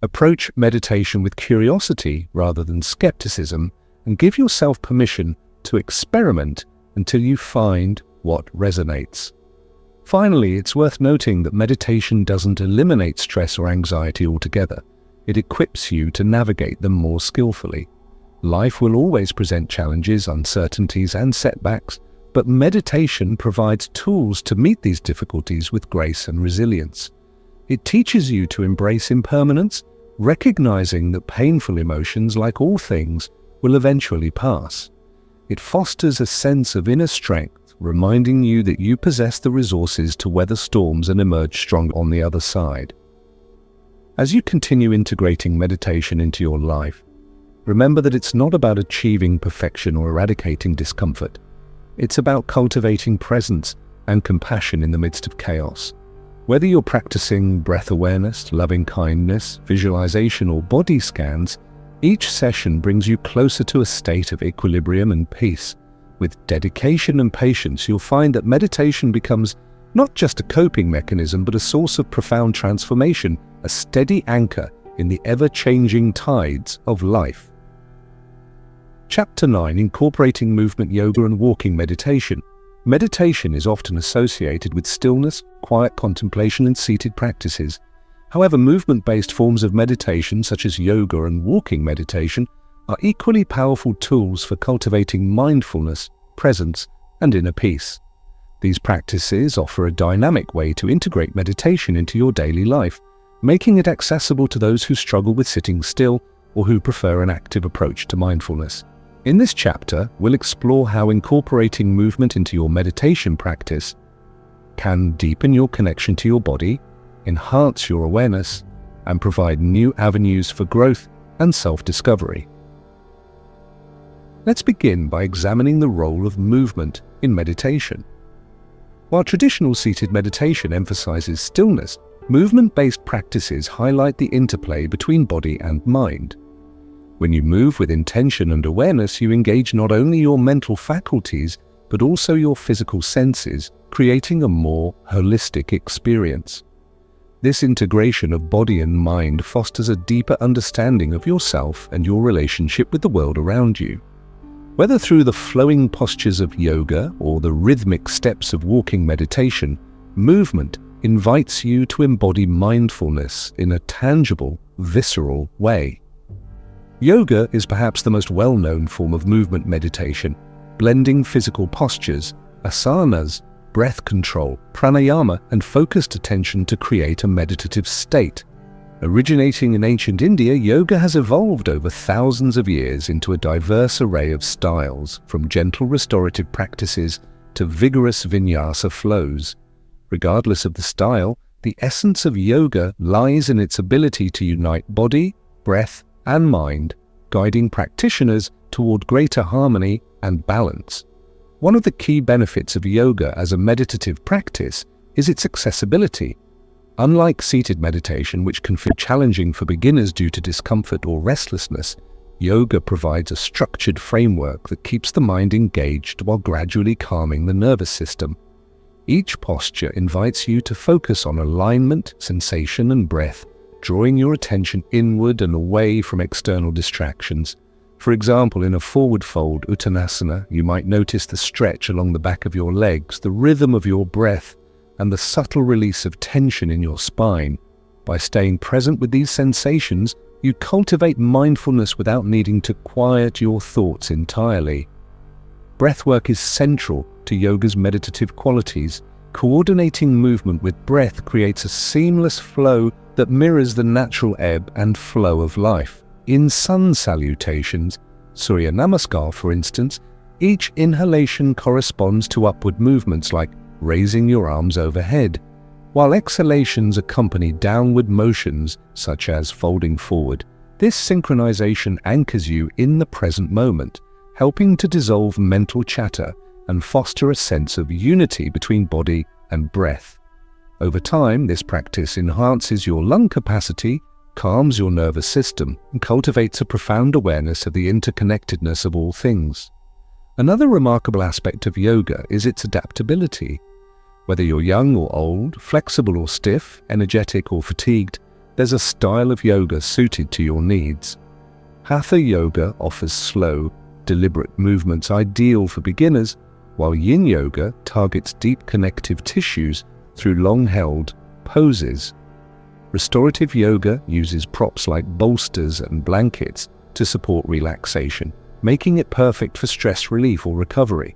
Speaker 1: Approach meditation with curiosity rather than skepticism, and give yourself permission to experiment until you find what resonates. Finally, it's worth noting that meditation doesn't eliminate stress or anxiety altogether. It equips you to navigate them more skillfully. Life will always present challenges, uncertainties, and setbacks, but meditation provides tools to meet these difficulties with grace and resilience. It teaches you to embrace impermanence, recognizing that painful emotions, like all things, will eventually pass. It fosters a sense of inner strength, reminding you that you possess the resources to weather storms and emerge strong on the other side. As you continue integrating meditation into your life, remember that it's not about achieving perfection or eradicating discomfort. It's about cultivating presence and compassion in the midst of chaos. Whether you're practicing breath awareness, loving kindness, visualization, or body scans, each session brings you closer to a state of equilibrium and peace. With dedication and patience, you'll find that meditation becomes not just a coping mechanism, but a source of profound transformation, a steady anchor in the ever-changing tides of life. Chapter 9: Incorporating Movement Yoga and Walking Meditation. Meditation is often associated with stillness, quiet contemplation, and seated practices. However, movement-based forms of meditation, such as yoga and walking meditation, are equally powerful tools for cultivating mindfulness, presence, and inner peace. These practices offer a dynamic way to integrate meditation into your daily life, making it accessible to those who struggle with sitting still or who prefer an active approach to mindfulness. In this chapter, we'll explore how incorporating movement into your meditation practice can deepen your connection to your body, enhance your awareness, and provide new avenues for growth and self-discovery. Let's begin by examining the role of movement in meditation. While traditional seated meditation emphasizes stillness, movement-based practices highlight the interplay between body and mind. When you move with intention and awareness, you engage not only your mental faculties, but also your physical senses, creating a more holistic experience. This integration of body and mind fosters a deeper understanding of yourself and your relationship with the world around you. Whether through the flowing postures of yoga or the rhythmic steps of walking meditation, movement invites you to embody mindfulness in a tangible, visceral way. Yoga is perhaps the most well-known form of movement meditation, blending physical postures, asanas, breath control, pranayama, and focused attention to create a meditative state. Originating in ancient India, yoga has evolved over thousands of years into a diverse array of styles, from gentle restorative practices to vigorous vinyasa flows. Regardless of the style, the essence of yoga lies in its ability to unite body, breath, and mind, guiding practitioners toward greater harmony and balance. One of the key benefits of yoga as a meditative practice is its accessibility. Unlike seated meditation, which can feel challenging for beginners due to discomfort or restlessness, yoga provides a structured framework that keeps the mind engaged while gradually calming the nervous system. Each posture invites you to focus on alignment, sensation, and breath, drawing your attention inward and away from external distractions. For example, in a forward fold uttanasana, you might notice the stretch along the back of your legs, the rhythm of your breath, and the subtle release of tension in your spine. By staying present with these sensations, you cultivate mindfulness without needing to quiet your thoughts entirely. Breathwork is central to yoga's meditative qualities. Coordinating movement with breath creates a seamless flow that mirrors the natural ebb and flow of life. In sun salutations, Surya Namaskar for instance, each inhalation corresponds to upward movements like raising your arms overhead, while exhalations accompany downward motions such as folding forward. This synchronization anchors you in the present moment, helping to dissolve mental chatter and foster a sense of unity between body and breath. Over time, this practice enhances your lung capacity, calms your nervous system, and cultivates a profound awareness of the interconnectedness of all things. Another remarkable aspect of yoga is its adaptability. Whether you're young or old, flexible or stiff, energetic or fatigued, there's a style of yoga suited to your needs. Hatha yoga offers slow, deliberate movements ideal for beginners, while yin yoga targets deep connective tissues through long-held poses. Restorative yoga uses props like bolsters and blankets to support relaxation, making it perfect for stress relief or recovery.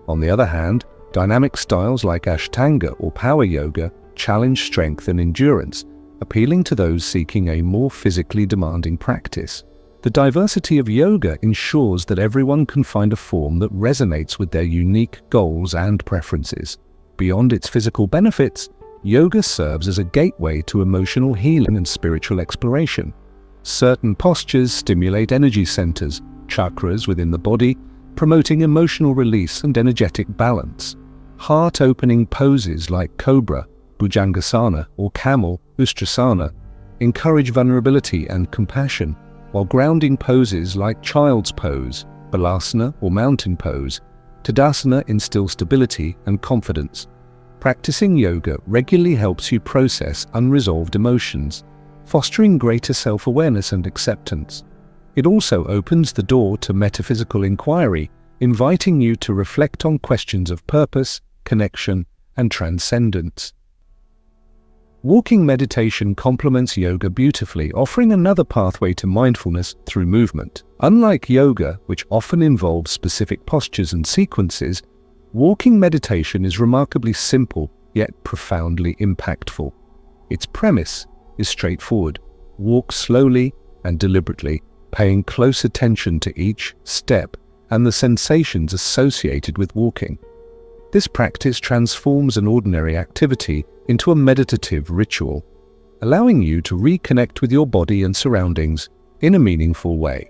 Speaker 1: On the other hand, dynamic styles like Ashtanga or power yoga challenge strength and endurance, appealing to those seeking a more physically demanding practice. The diversity of yoga ensures that everyone can find a form that resonates with their unique goals and preferences. Beyond its physical benefits, yoga serves as a gateway to emotional healing and spiritual exploration. Certain postures stimulate energy centers, chakras within the body, promoting emotional release and energetic balance. Heart-opening poses like Cobra, Bhujangasana, or Camel, Ustrasana, encourage vulnerability and compassion, while grounding poses like Child's Pose, Balasana, or Mountain Pose, Tadasana instill stability and confidence. Practicing yoga regularly helps you process unresolved emotions, fostering greater self-awareness and acceptance. It also opens the door to metaphysical inquiry, inviting you to reflect on questions of purpose, connection, and transcendence. Walking meditation complements yoga beautifully, offering another pathway to mindfulness through movement. Unlike yoga, which often involves specific postures and sequences, walking meditation is remarkably simple yet profoundly impactful. Its premise is straightforward. Walk slowly and deliberately, paying close attention to each step and the sensations associated with walking. This practice transforms an ordinary activity into a meditative ritual, allowing you to reconnect with your body and surroundings in a meaningful way.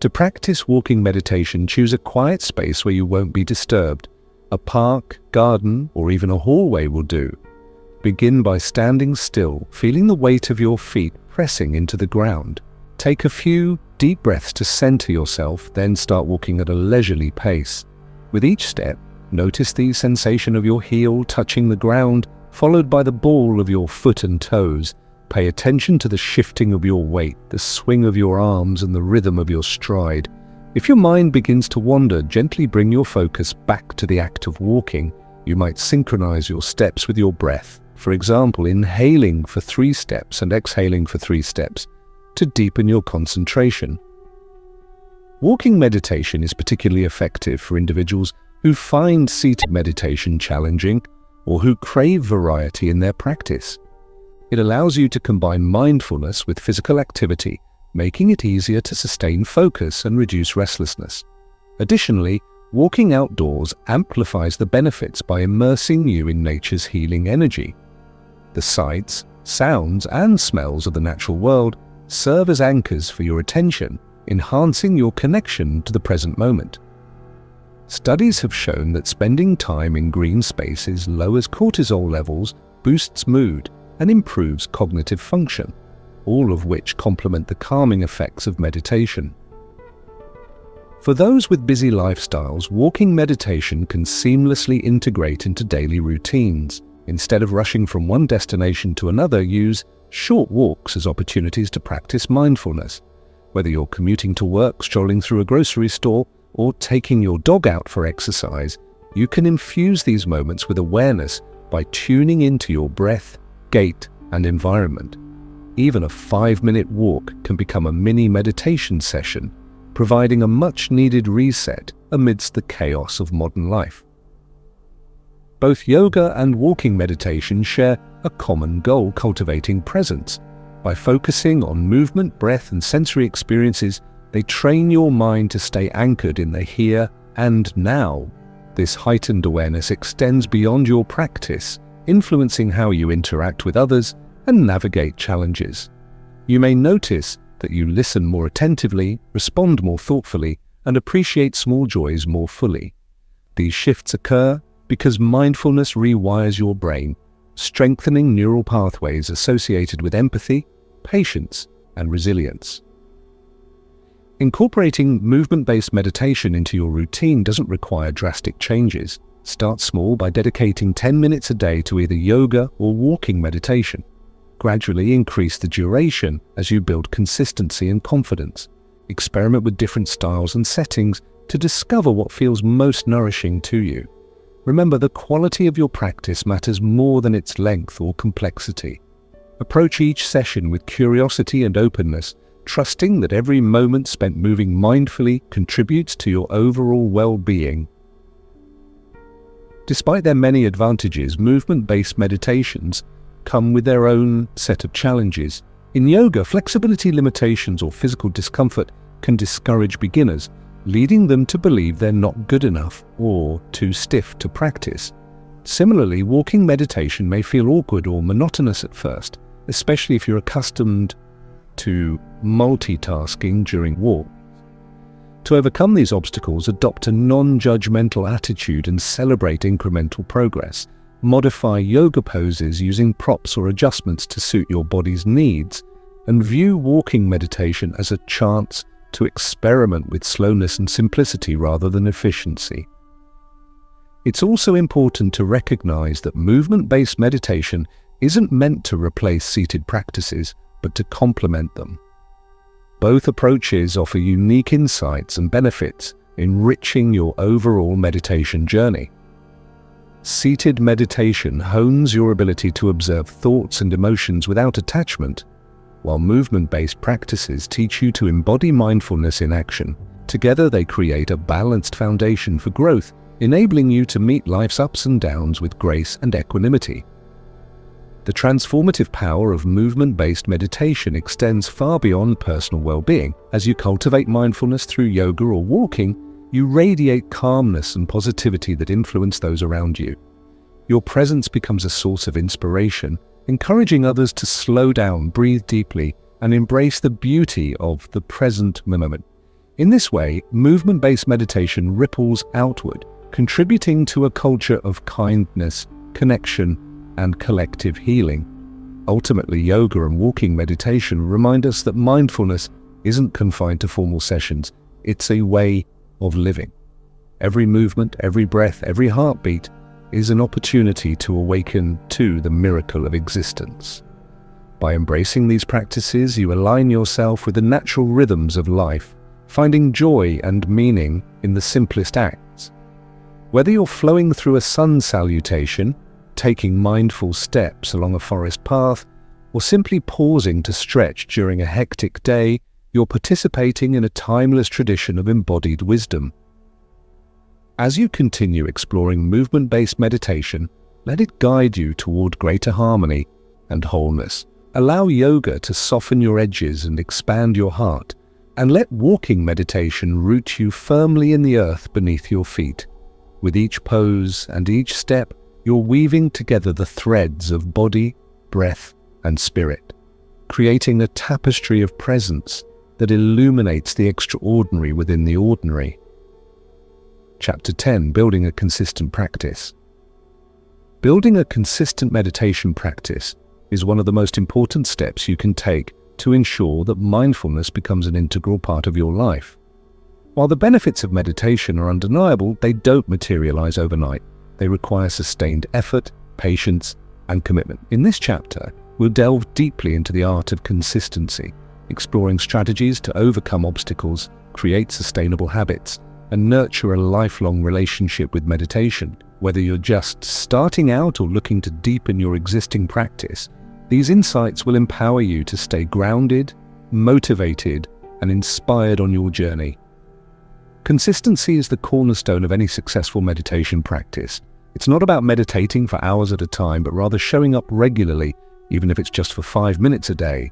Speaker 1: To practice walking meditation, choose a quiet space where you won't be disturbed. A park, garden, or even a hallway will do. Begin by standing still, feeling the weight of your feet pressing into the ground. Take a few deep breaths to center yourself, then start walking at a leisurely pace. With each step, notice the sensation of your heel touching the ground, followed by the ball of your foot and toes. Pay attention to the shifting of your weight, the swing of your arms, and the rhythm of your stride. If your mind begins to wander, gently bring your focus back to the act of walking. You might synchronize your steps with your breath. For example, inhaling for 3 steps and exhaling for 3 steps to deepen your concentration. Walking meditation is particularly effective for individuals who find seated meditation challenging or who crave variety in their practice. It allows you to combine mindfulness with physical activity, making it easier to sustain focus and reduce restlessness. Additionally, walking outdoors amplifies the benefits by immersing you in nature's healing energy. The sights, sounds, and smells of the natural world serve as anchors for your attention, enhancing your connection to the present moment. Studies have shown that spending time in green spaces lowers cortisol levels, boosts mood, and improves cognitive function, all of which complement the calming effects of meditation. For those with busy lifestyles, walking meditation can seamlessly integrate into daily routines. Instead of rushing from one destination to another, use short walks as opportunities to practice mindfulness. Whether you're commuting to work, strolling through a grocery store, or taking your dog out for exercise, you can infuse these moments with awareness by tuning into your breath, gait, and environment. Even a 5-minute walk can become a mini meditation session, providing a much-needed reset amidst the chaos of modern life. Both yoga and walking meditation share a common goal: cultivating presence. By focusing on movement, breath, and sensory experiences, they train your mind to stay anchored in the here and now. This heightened awareness extends beyond your practice, influencing how you interact with others and navigate challenges. You may notice that you listen more attentively, respond more thoughtfully, and appreciate small joys more fully. These shifts occur because mindfulness rewires your brain, strengthening neural pathways associated with empathy, patience, and resilience. Incorporating movement-based meditation into your routine doesn't require drastic changes. Start small by dedicating 10 minutes a day to either yoga or walking meditation. Gradually increase the duration as you build consistency and confidence. Experiment with different styles and settings to discover what feels most nourishing to you. Remember, the quality of your practice matters more than its length or complexity. Approach each session with curiosity and openness, trusting that every moment spent moving mindfully contributes to your overall well-being. Despite their many advantages, movement-based meditations come with their own set of challenges. In yoga, flexibility limitations or physical discomfort can discourage beginners, leading them to believe they're not good enough or too stiff to practice. Similarly, walking meditation may feel awkward or monotonous at first, especially if you're accustomed to multitasking during walks. To overcome these obstacles, adopt a non-judgmental attitude and celebrate incremental progress. Modify yoga poses using props or adjustments to suit your body's needs, and view walking meditation as a chance to experiment with slowness and simplicity rather than efficiency. It's also important to recognize that movement-based meditation isn't meant to replace seated practices, but to complement them. Both approaches offer unique insights and benefits, enriching your overall meditation journey. Seated meditation hones your ability to observe thoughts and emotions without attachment, while movement-based practices teach you to embody mindfulness in action. Together, they create a balanced foundation for growth, enabling you to meet life's ups and downs with grace and equanimity. The transformative power of movement-based meditation extends far beyond personal well-being. As you cultivate mindfulness through yoga or walking, you radiate calmness and positivity that influence those around you. Your presence becomes a source of inspiration, encouraging others to slow down, breathe deeply, and embrace the beauty of the present moment. In this way, movement-based meditation ripples outward, contributing to a culture of kindness, connection, and collective healing. Ultimately, yoga and walking meditation remind us that mindfulness isn't confined to formal sessions. It's a way of living. Every movement, every breath, every heartbeat is an opportunity to awaken to the miracle of existence. By embracing these practices, you align yourself with the natural rhythms of life, finding joy and meaning in the simplest acts. Whether you're flowing through a sun salutation, taking mindful steps along a forest path, or simply pausing to stretch during a hectic day, you're participating in a timeless tradition of embodied wisdom. As you continue exploring movement-based meditation, let it guide you toward greater harmony and wholeness. Allow yoga to soften your edges and expand your heart, and let walking meditation root you firmly in the earth beneath your feet. With each pose and each step, you're weaving together the threads of body, breath, and spirit, creating a tapestry of presence that illuminates the extraordinary within the ordinary. Chapter 10. Building a consistent practice. Building a consistent meditation practice is one of the most important steps you can take to ensure that mindfulness becomes an integral part of your life. While the benefits of meditation are undeniable, they don't materialize overnight. They require sustained effort, patience, and commitment. In this chapter, we'll delve deeply into the art of consistency, exploring strategies to overcome obstacles, create sustainable habits, and nurture a lifelong relationship with meditation. Whether you're just starting out or looking to deepen your existing practice, these insights will empower you to stay grounded, motivated, and inspired on your journey. Consistency is the cornerstone of any successful meditation practice. It's not about meditating for hours at a time, but rather showing up regularly, even if it's just for 5 minutes a day.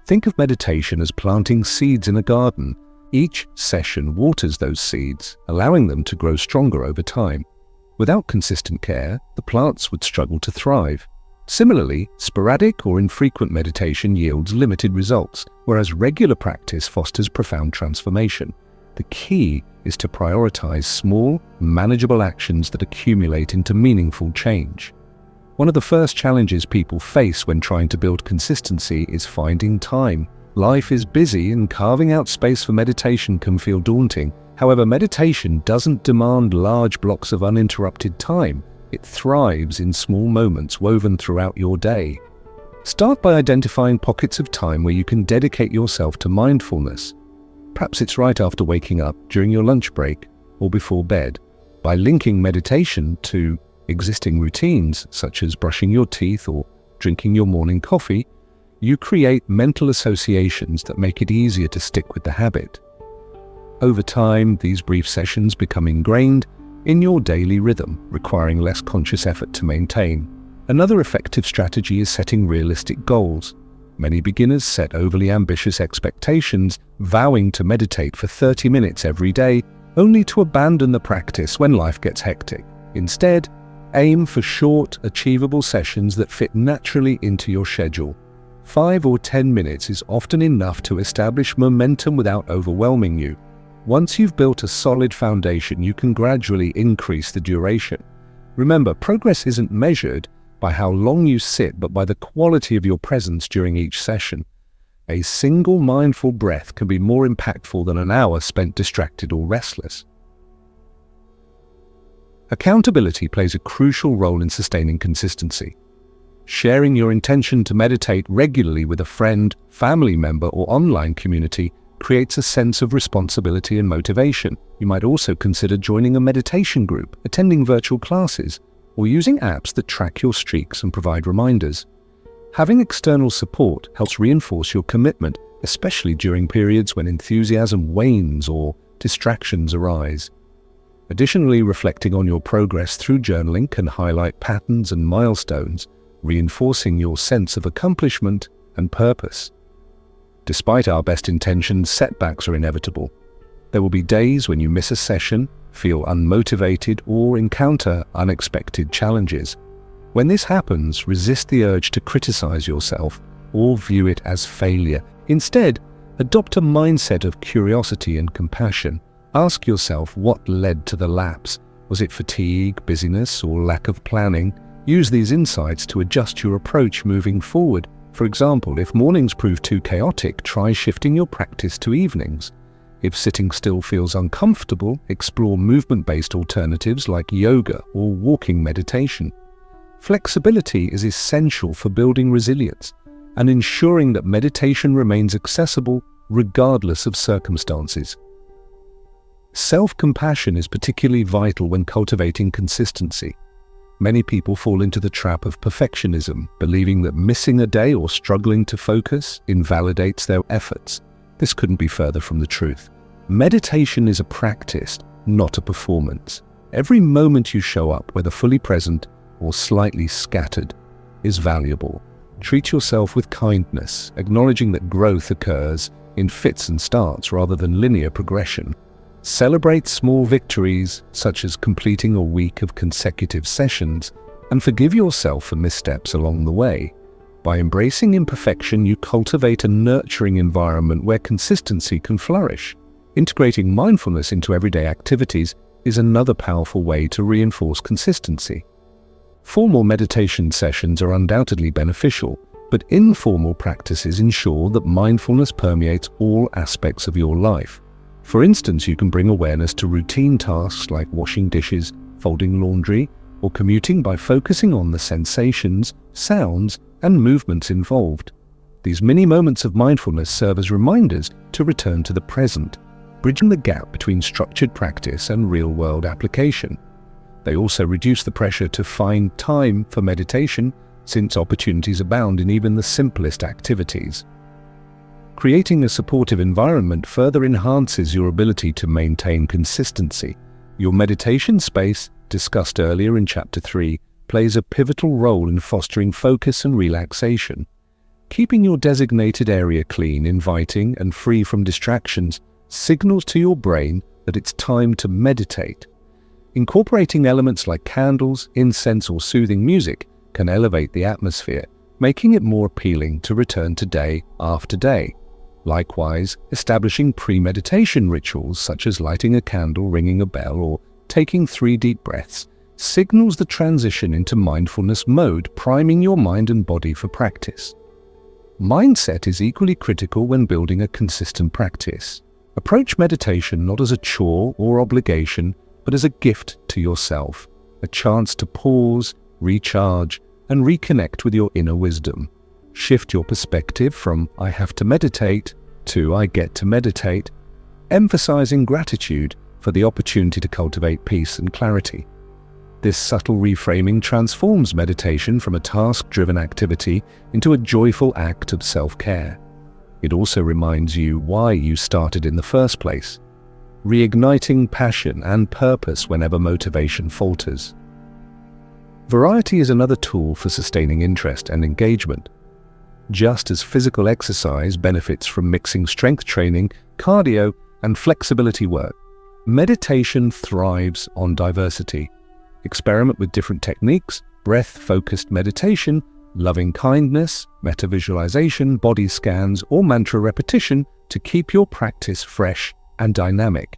Speaker 1: Think of meditation as planting seeds in a garden. Each session waters those seeds, allowing them to grow stronger over time. Without consistent care, the plants would struggle to thrive. Similarly, sporadic or infrequent meditation yields limited results, whereas regular practice fosters profound transformation. The key is to prioritize small, manageable actions that accumulate into meaningful change. One of the first challenges people face when trying to build consistency is finding time. Life is busy, and carving out space for meditation can feel daunting. However, meditation doesn't demand large blocks of uninterrupted time. It thrives in small moments woven throughout your day. Start by identifying pockets of time where you can dedicate yourself to mindfulness. Perhaps it's right after waking up, during your lunch break, or before bed. By linking meditation to existing routines, such as brushing your teeth or drinking your morning coffee, you create mental associations that make it easier to stick with the habit. Over time, these brief sessions become ingrained in your daily rhythm, requiring less conscious effort to maintain. Another effective strategy is setting realistic goals. Many beginners set overly ambitious expectations, vowing to meditate for 30 minutes every day, only to abandon the practice when life gets hectic. Instead, aim for short, achievable sessions that fit naturally into your schedule. 5 or 10 minutes is often enough to establish momentum without overwhelming you. Once you've built a solid foundation, you can gradually increase the duration. Remember, progress isn't measured by how long you sit, but by the quality of your presence during each session. A single mindful breath can be more impactful than an hour spent distracted or restless. Accountability plays a crucial role in sustaining consistency. Sharing your intention to meditate regularly with a friend, family member, or online community creates a sense of responsibility and motivation. You might also consider joining a meditation group, attending virtual classes, or using apps that track your streaks and provide reminders. Having external support helps reinforce your commitment, especially during periods when enthusiasm wanes or distractions arise. Additionally, reflecting on your progress through journaling can highlight patterns and milestones, reinforcing your sense of accomplishment and purpose. Despite our best intentions, setbacks are inevitable. There will be days when you miss a session, feel unmotivated, or encounter unexpected challenges. When this happens, resist the urge to criticize yourself or view it as failure. Instead, adopt a mindset of curiosity and compassion. Ask yourself what led to the lapse. Was it fatigue, busyness, or lack of planning? Use these insights to adjust your approach moving forward. For example, if mornings prove too chaotic, try shifting your practice to evenings. If sitting still feels uncomfortable, explore movement-based alternatives like yoga or walking meditation. Flexibility is essential for building resilience and ensuring that meditation remains accessible regardless of circumstances. Self-compassion is particularly vital when cultivating consistency. Many people fall into the trap of perfectionism, believing that missing a day or struggling to focus invalidates their efforts. This couldn't be further from the truth. Meditation is a practice, not a performance. Every moment you show up, whether fully present or slightly scattered, is valuable. Treat yourself with kindness, acknowledging that growth occurs in fits and starts rather than linear progression. Celebrate small victories, such as completing a week of consecutive sessions, and forgive yourself for missteps along the way. By embracing imperfection, you cultivate a nurturing environment where consistency can flourish. Integrating mindfulness into everyday activities is another powerful way to reinforce consistency. Formal meditation sessions are undoubtedly beneficial, but informal practices ensure that mindfulness permeates all aspects of your life. For instance, you can bring awareness to routine tasks like washing dishes, folding laundry, or commuting by focusing on the sensations, sounds, and movements involved. These mini moments of mindfulness serve as reminders to return to the present, bridging the gap between structured practice and real-world application. They also reduce the pressure to find time for meditation, since opportunities abound in even the simplest activities. Creating a supportive environment further enhances your ability to maintain consistency. Your meditation space, discussed earlier in Chapter 3, plays a pivotal role in fostering focus and relaxation. Keeping your designated area clean, inviting, and free from distractions signals to your brain that it's time to meditate. Incorporating elements like candles, incense, or soothing music can elevate the atmosphere, making it more appealing to return to day after day. Likewise, establishing pre-meditation rituals such as lighting a candle, ringing a bell, or taking 3 deep breaths signals the transition into mindfulness mode, priming your mind and body for practice. Mindset is equally critical when building a consistent practice. Approach meditation not as a chore or obligation, but as a gift to yourself, a chance to pause, recharge, and reconnect with your inner wisdom. Shift your perspective from "I have to meditate" to "I get to meditate," emphasizing gratitude for the opportunity to cultivate peace and clarity. This subtle reframing transforms meditation from a task-driven activity into a joyful act of self-care. It also reminds you why you started in the first place, reigniting passion and purpose whenever motivation falters. Variety is another tool for sustaining interest and engagement. Just as physical exercise benefits from mixing strength training, cardio, and flexibility work, meditation thrives on diversity. Experiment with different techniques: breath-focused meditation, loving kindness, meta-visualization, body scans, or mantra repetition to keep your practice fresh and dynamic.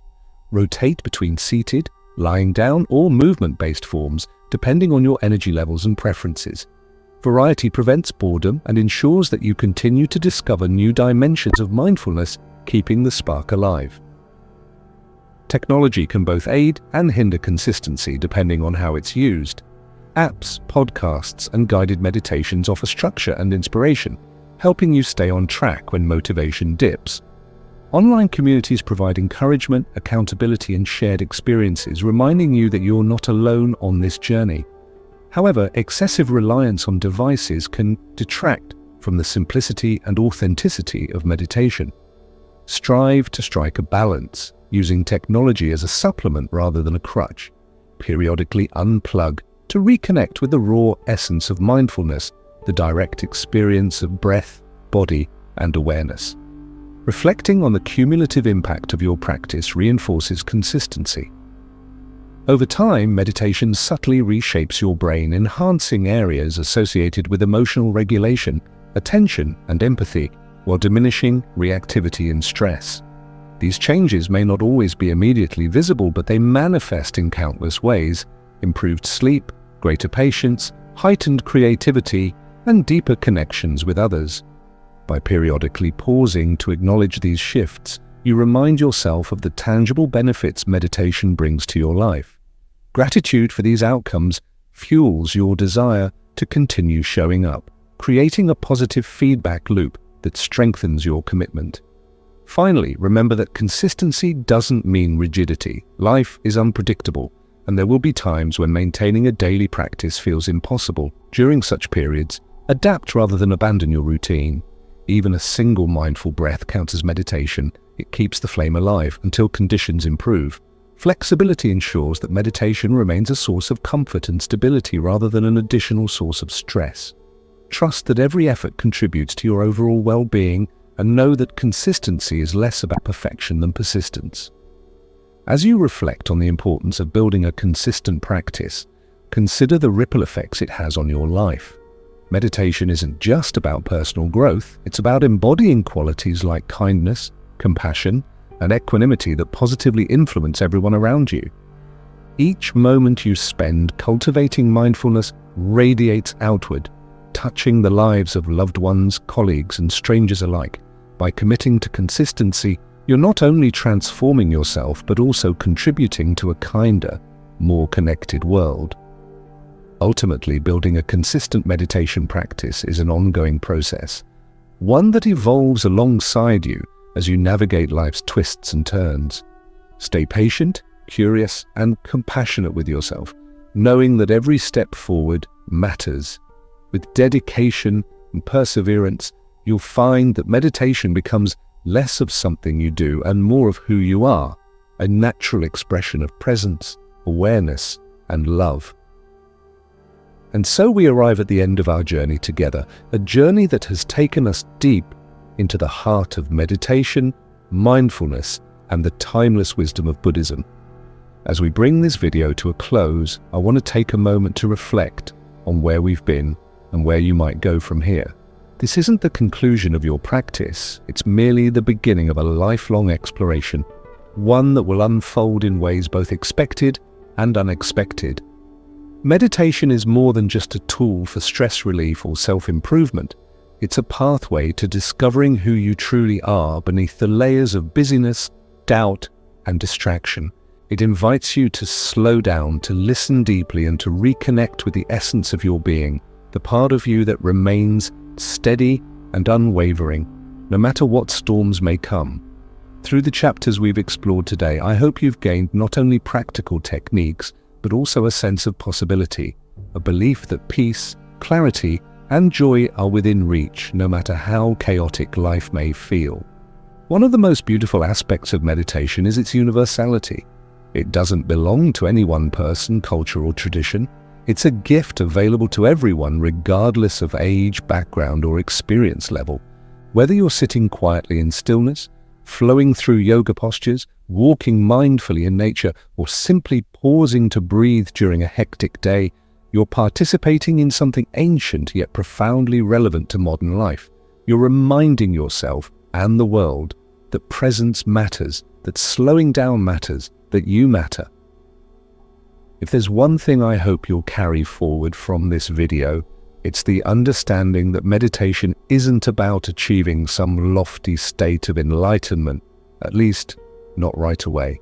Speaker 1: Rotate between seated, lying down, or movement-based forms, depending on your energy levels and preferences. Variety prevents boredom and ensures that you continue to discover new dimensions of mindfulness, keeping the spark alive. Technology can both aid and hinder consistency depending on how it's used. Apps, podcasts, and guided meditations offer structure and inspiration, helping you stay on track when motivation dips. Online communities provide encouragement, accountability, and shared experiences, reminding you that you're not alone on this journey. However, excessive reliance on devices can detract from the simplicity and authenticity of meditation. Strive to strike a balance, using technology as a supplement rather than a crutch. Periodically unplug to reconnect with the raw essence of mindfulness, the direct experience of breath, body, and awareness. Reflecting on the cumulative impact of your practice reinforces consistency. Over time, meditation subtly reshapes your brain, enhancing areas associated with emotional regulation, attention, and empathy, while diminishing reactivity and stress. These changes may not always be immediately visible, but they manifest in countless ways: improved sleep, greater patience, heightened creativity, and deeper connections with others. By periodically pausing to acknowledge these shifts, you remind yourself of the tangible benefits meditation brings to your life. Gratitude for these outcomes fuels your desire to continue showing up, creating a positive feedback loop that strengthens your commitment. Finally, remember that consistency doesn't mean rigidity. Life is unpredictable, and there will be times when maintaining a daily practice feels impossible. During such periods, adapt rather than abandon your routine. Even a single mindful breath counts as meditation. It keeps the flame alive until conditions improve. Flexibility ensures that meditation remains a source of comfort and stability rather than an additional source of stress. Trust that every effort contributes to your overall well-being, and know that consistency is less about perfection than persistence. As you reflect on the importance of building a consistent practice, consider the ripple effects it has on your life. Meditation isn't just about personal growth, it's about embodying qualities like kindness, compassion, and equanimity that positively influence everyone around you. Each moment you spend cultivating mindfulness radiates outward, touching the lives of loved ones, colleagues, and strangers alike. By committing to consistency, you're not only transforming yourself, but also contributing to a kinder, more connected world. Ultimately, building a consistent meditation practice is an ongoing process, one that evolves alongside you as you navigate life's twists and turns. Stay patient, curious, and compassionate with yourself, knowing that every step forward matters. With dedication and perseverance, you'll find that meditation becomes less of something you do and more of who you are, a natural expression of presence, awareness, and love. And so we arrive at the end of our journey together, a journey that has taken us deep into the heart of meditation, mindfulness, and the timeless wisdom of Buddhism. As we bring this video to a close, I want to take a moment to reflect on where we've been and where you might go from here. This isn't the conclusion of your practice, it's merely the beginning of a lifelong exploration, one that will unfold in ways both expected and unexpected. Meditation is more than just a tool for stress relief or self-improvement. It's a pathway to discovering who you truly are beneath the layers of busyness, doubt, and distraction. It invites you to slow down, to listen deeply, and to reconnect with the essence of your being, the part of you that remains steady and unwavering, no matter what storms may come. Through the chapters we've explored today, I hope you've gained not only practical techniques, but also a sense of possibility, a belief that peace, clarity, and joy are within reach, no matter how chaotic life may feel. One of the most beautiful aspects of meditation is its universality. It doesn't belong to any one person, culture, or tradition. It's a gift available to everyone, regardless of age, background, or experience level. Whether you're sitting quietly in stillness, flowing through yoga postures, walking mindfully in nature, or simply pausing to breathe during a hectic day, you're participating in something ancient yet profoundly relevant to modern life. You're reminding yourself and the world that presence matters, that slowing down matters, that you matter. If there's one thing I hope you'll carry forward from this video, it's the understanding that meditation isn't about achieving some lofty state of enlightenment, at least not right away.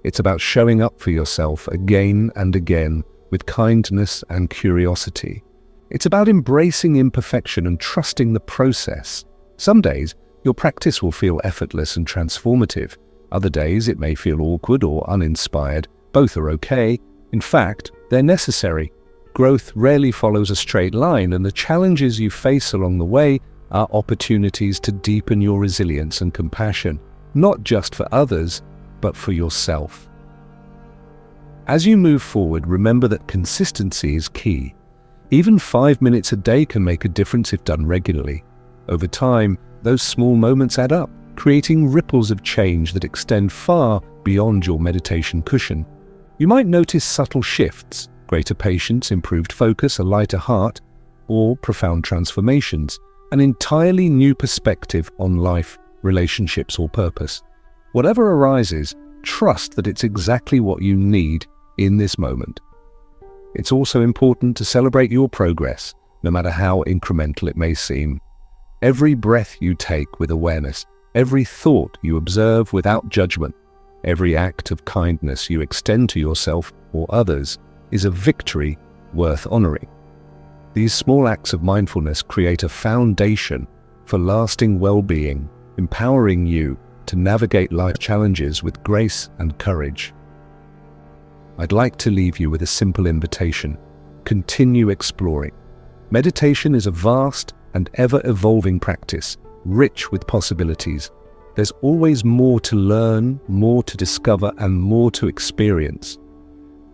Speaker 1: It's about showing up for yourself again and again with kindness and curiosity. It's about embracing imperfection and trusting the process. Some days, your practice will feel effortless and transformative. Other days, it may feel awkward or uninspired. Both are okay. In fact, they're necessary. Growth rarely follows a straight line, and the challenges you face along the way are opportunities to deepen your resilience and compassion, not just for others, but for yourself. As you move forward, remember that consistency is key. Even 5 minutes a day can make a difference if done regularly. Over time, those small moments add up, creating ripples of change that extend far beyond your meditation cushion. You might notice subtle shifts, greater patience, improved focus, a lighter heart, or profound transformations, an entirely new perspective on life, relationships, or purpose. Whatever arises, trust that it's exactly what you need in this moment. It's also important to celebrate your progress, no matter how incremental it may seem. Every breath you take with awareness, every thought you observe without judgment, every act of kindness you extend to yourself or others is a victory worth honoring. These small acts of mindfulness create a foundation for lasting well-being, empowering you to navigate life challenges with grace and courage. I'd like to leave you with a simple invitation. Continue exploring. Meditation is a vast and ever-evolving practice, rich with possibilities. There's always more to learn, more to discover, and more to experience.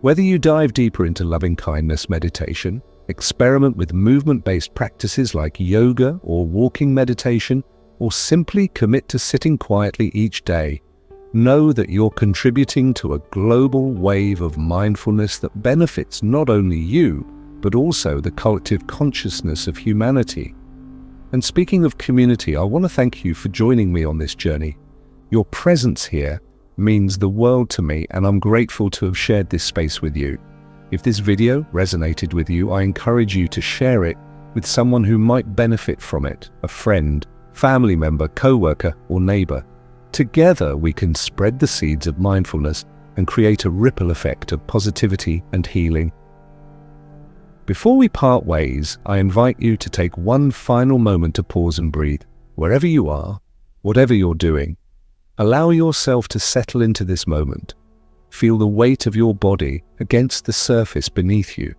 Speaker 1: Whether you dive deeper into loving-kindness meditation, experiment with movement-based practices like yoga or walking meditation, or simply commit to sitting quietly each day, know that you're contributing to a global wave of mindfulness that benefits not only you, but also the collective consciousness of humanity. And speaking of community, I want to thank you for joining me on this journey. Your presence here means the world to me, and I'm grateful to have shared this space with you. If this video resonated with you, I encourage you to share it with someone who might benefit from it, a friend, family member, co-worker, or neighbor. Together, we can spread the seeds of mindfulness and create a ripple effect of positivity and healing. Before we part ways, I invite you to take one final moment to pause and breathe. Wherever you are, whatever you're doing, allow yourself to settle into this moment. Feel the weight of your body against the surface beneath you.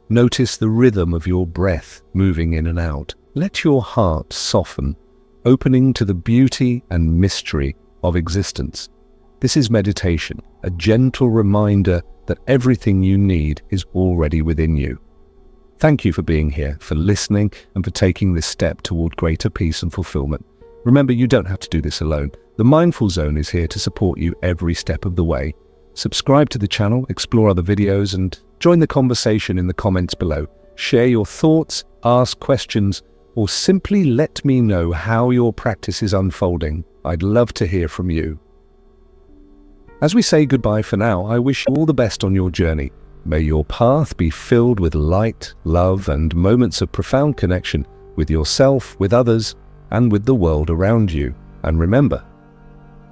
Speaker 1: Notice the rhythm of your breath moving in and out. Let your heart soften, opening to the beauty and mystery of existence. This is meditation, a gentle reminder that everything you need is already within you. Thank you for being here, for listening, and for taking this step toward greater peace and fulfillment. Remember, you don't have to do this alone. The Mindful Zone is here to support you every step of the way. Subscribe to the channel, explore other videos, and join the conversation in the comments below. Share your thoughts, ask questions, or simply let me know how your practice is unfolding. I'd love to hear from you. As we say goodbye for now, I wish you all the best on your journey. May your path be filled with light, love, and moments of profound connection with yourself, with others, and with the world around you. And remember,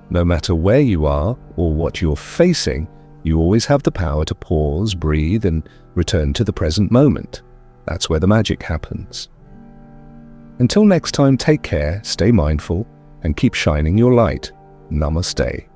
Speaker 1: no matter where you are or what you're facing, you always have the power to pause, breathe, and return to the present moment. That's where the magic happens. Until next time, take care, stay mindful, and keep shining your light. Namaste.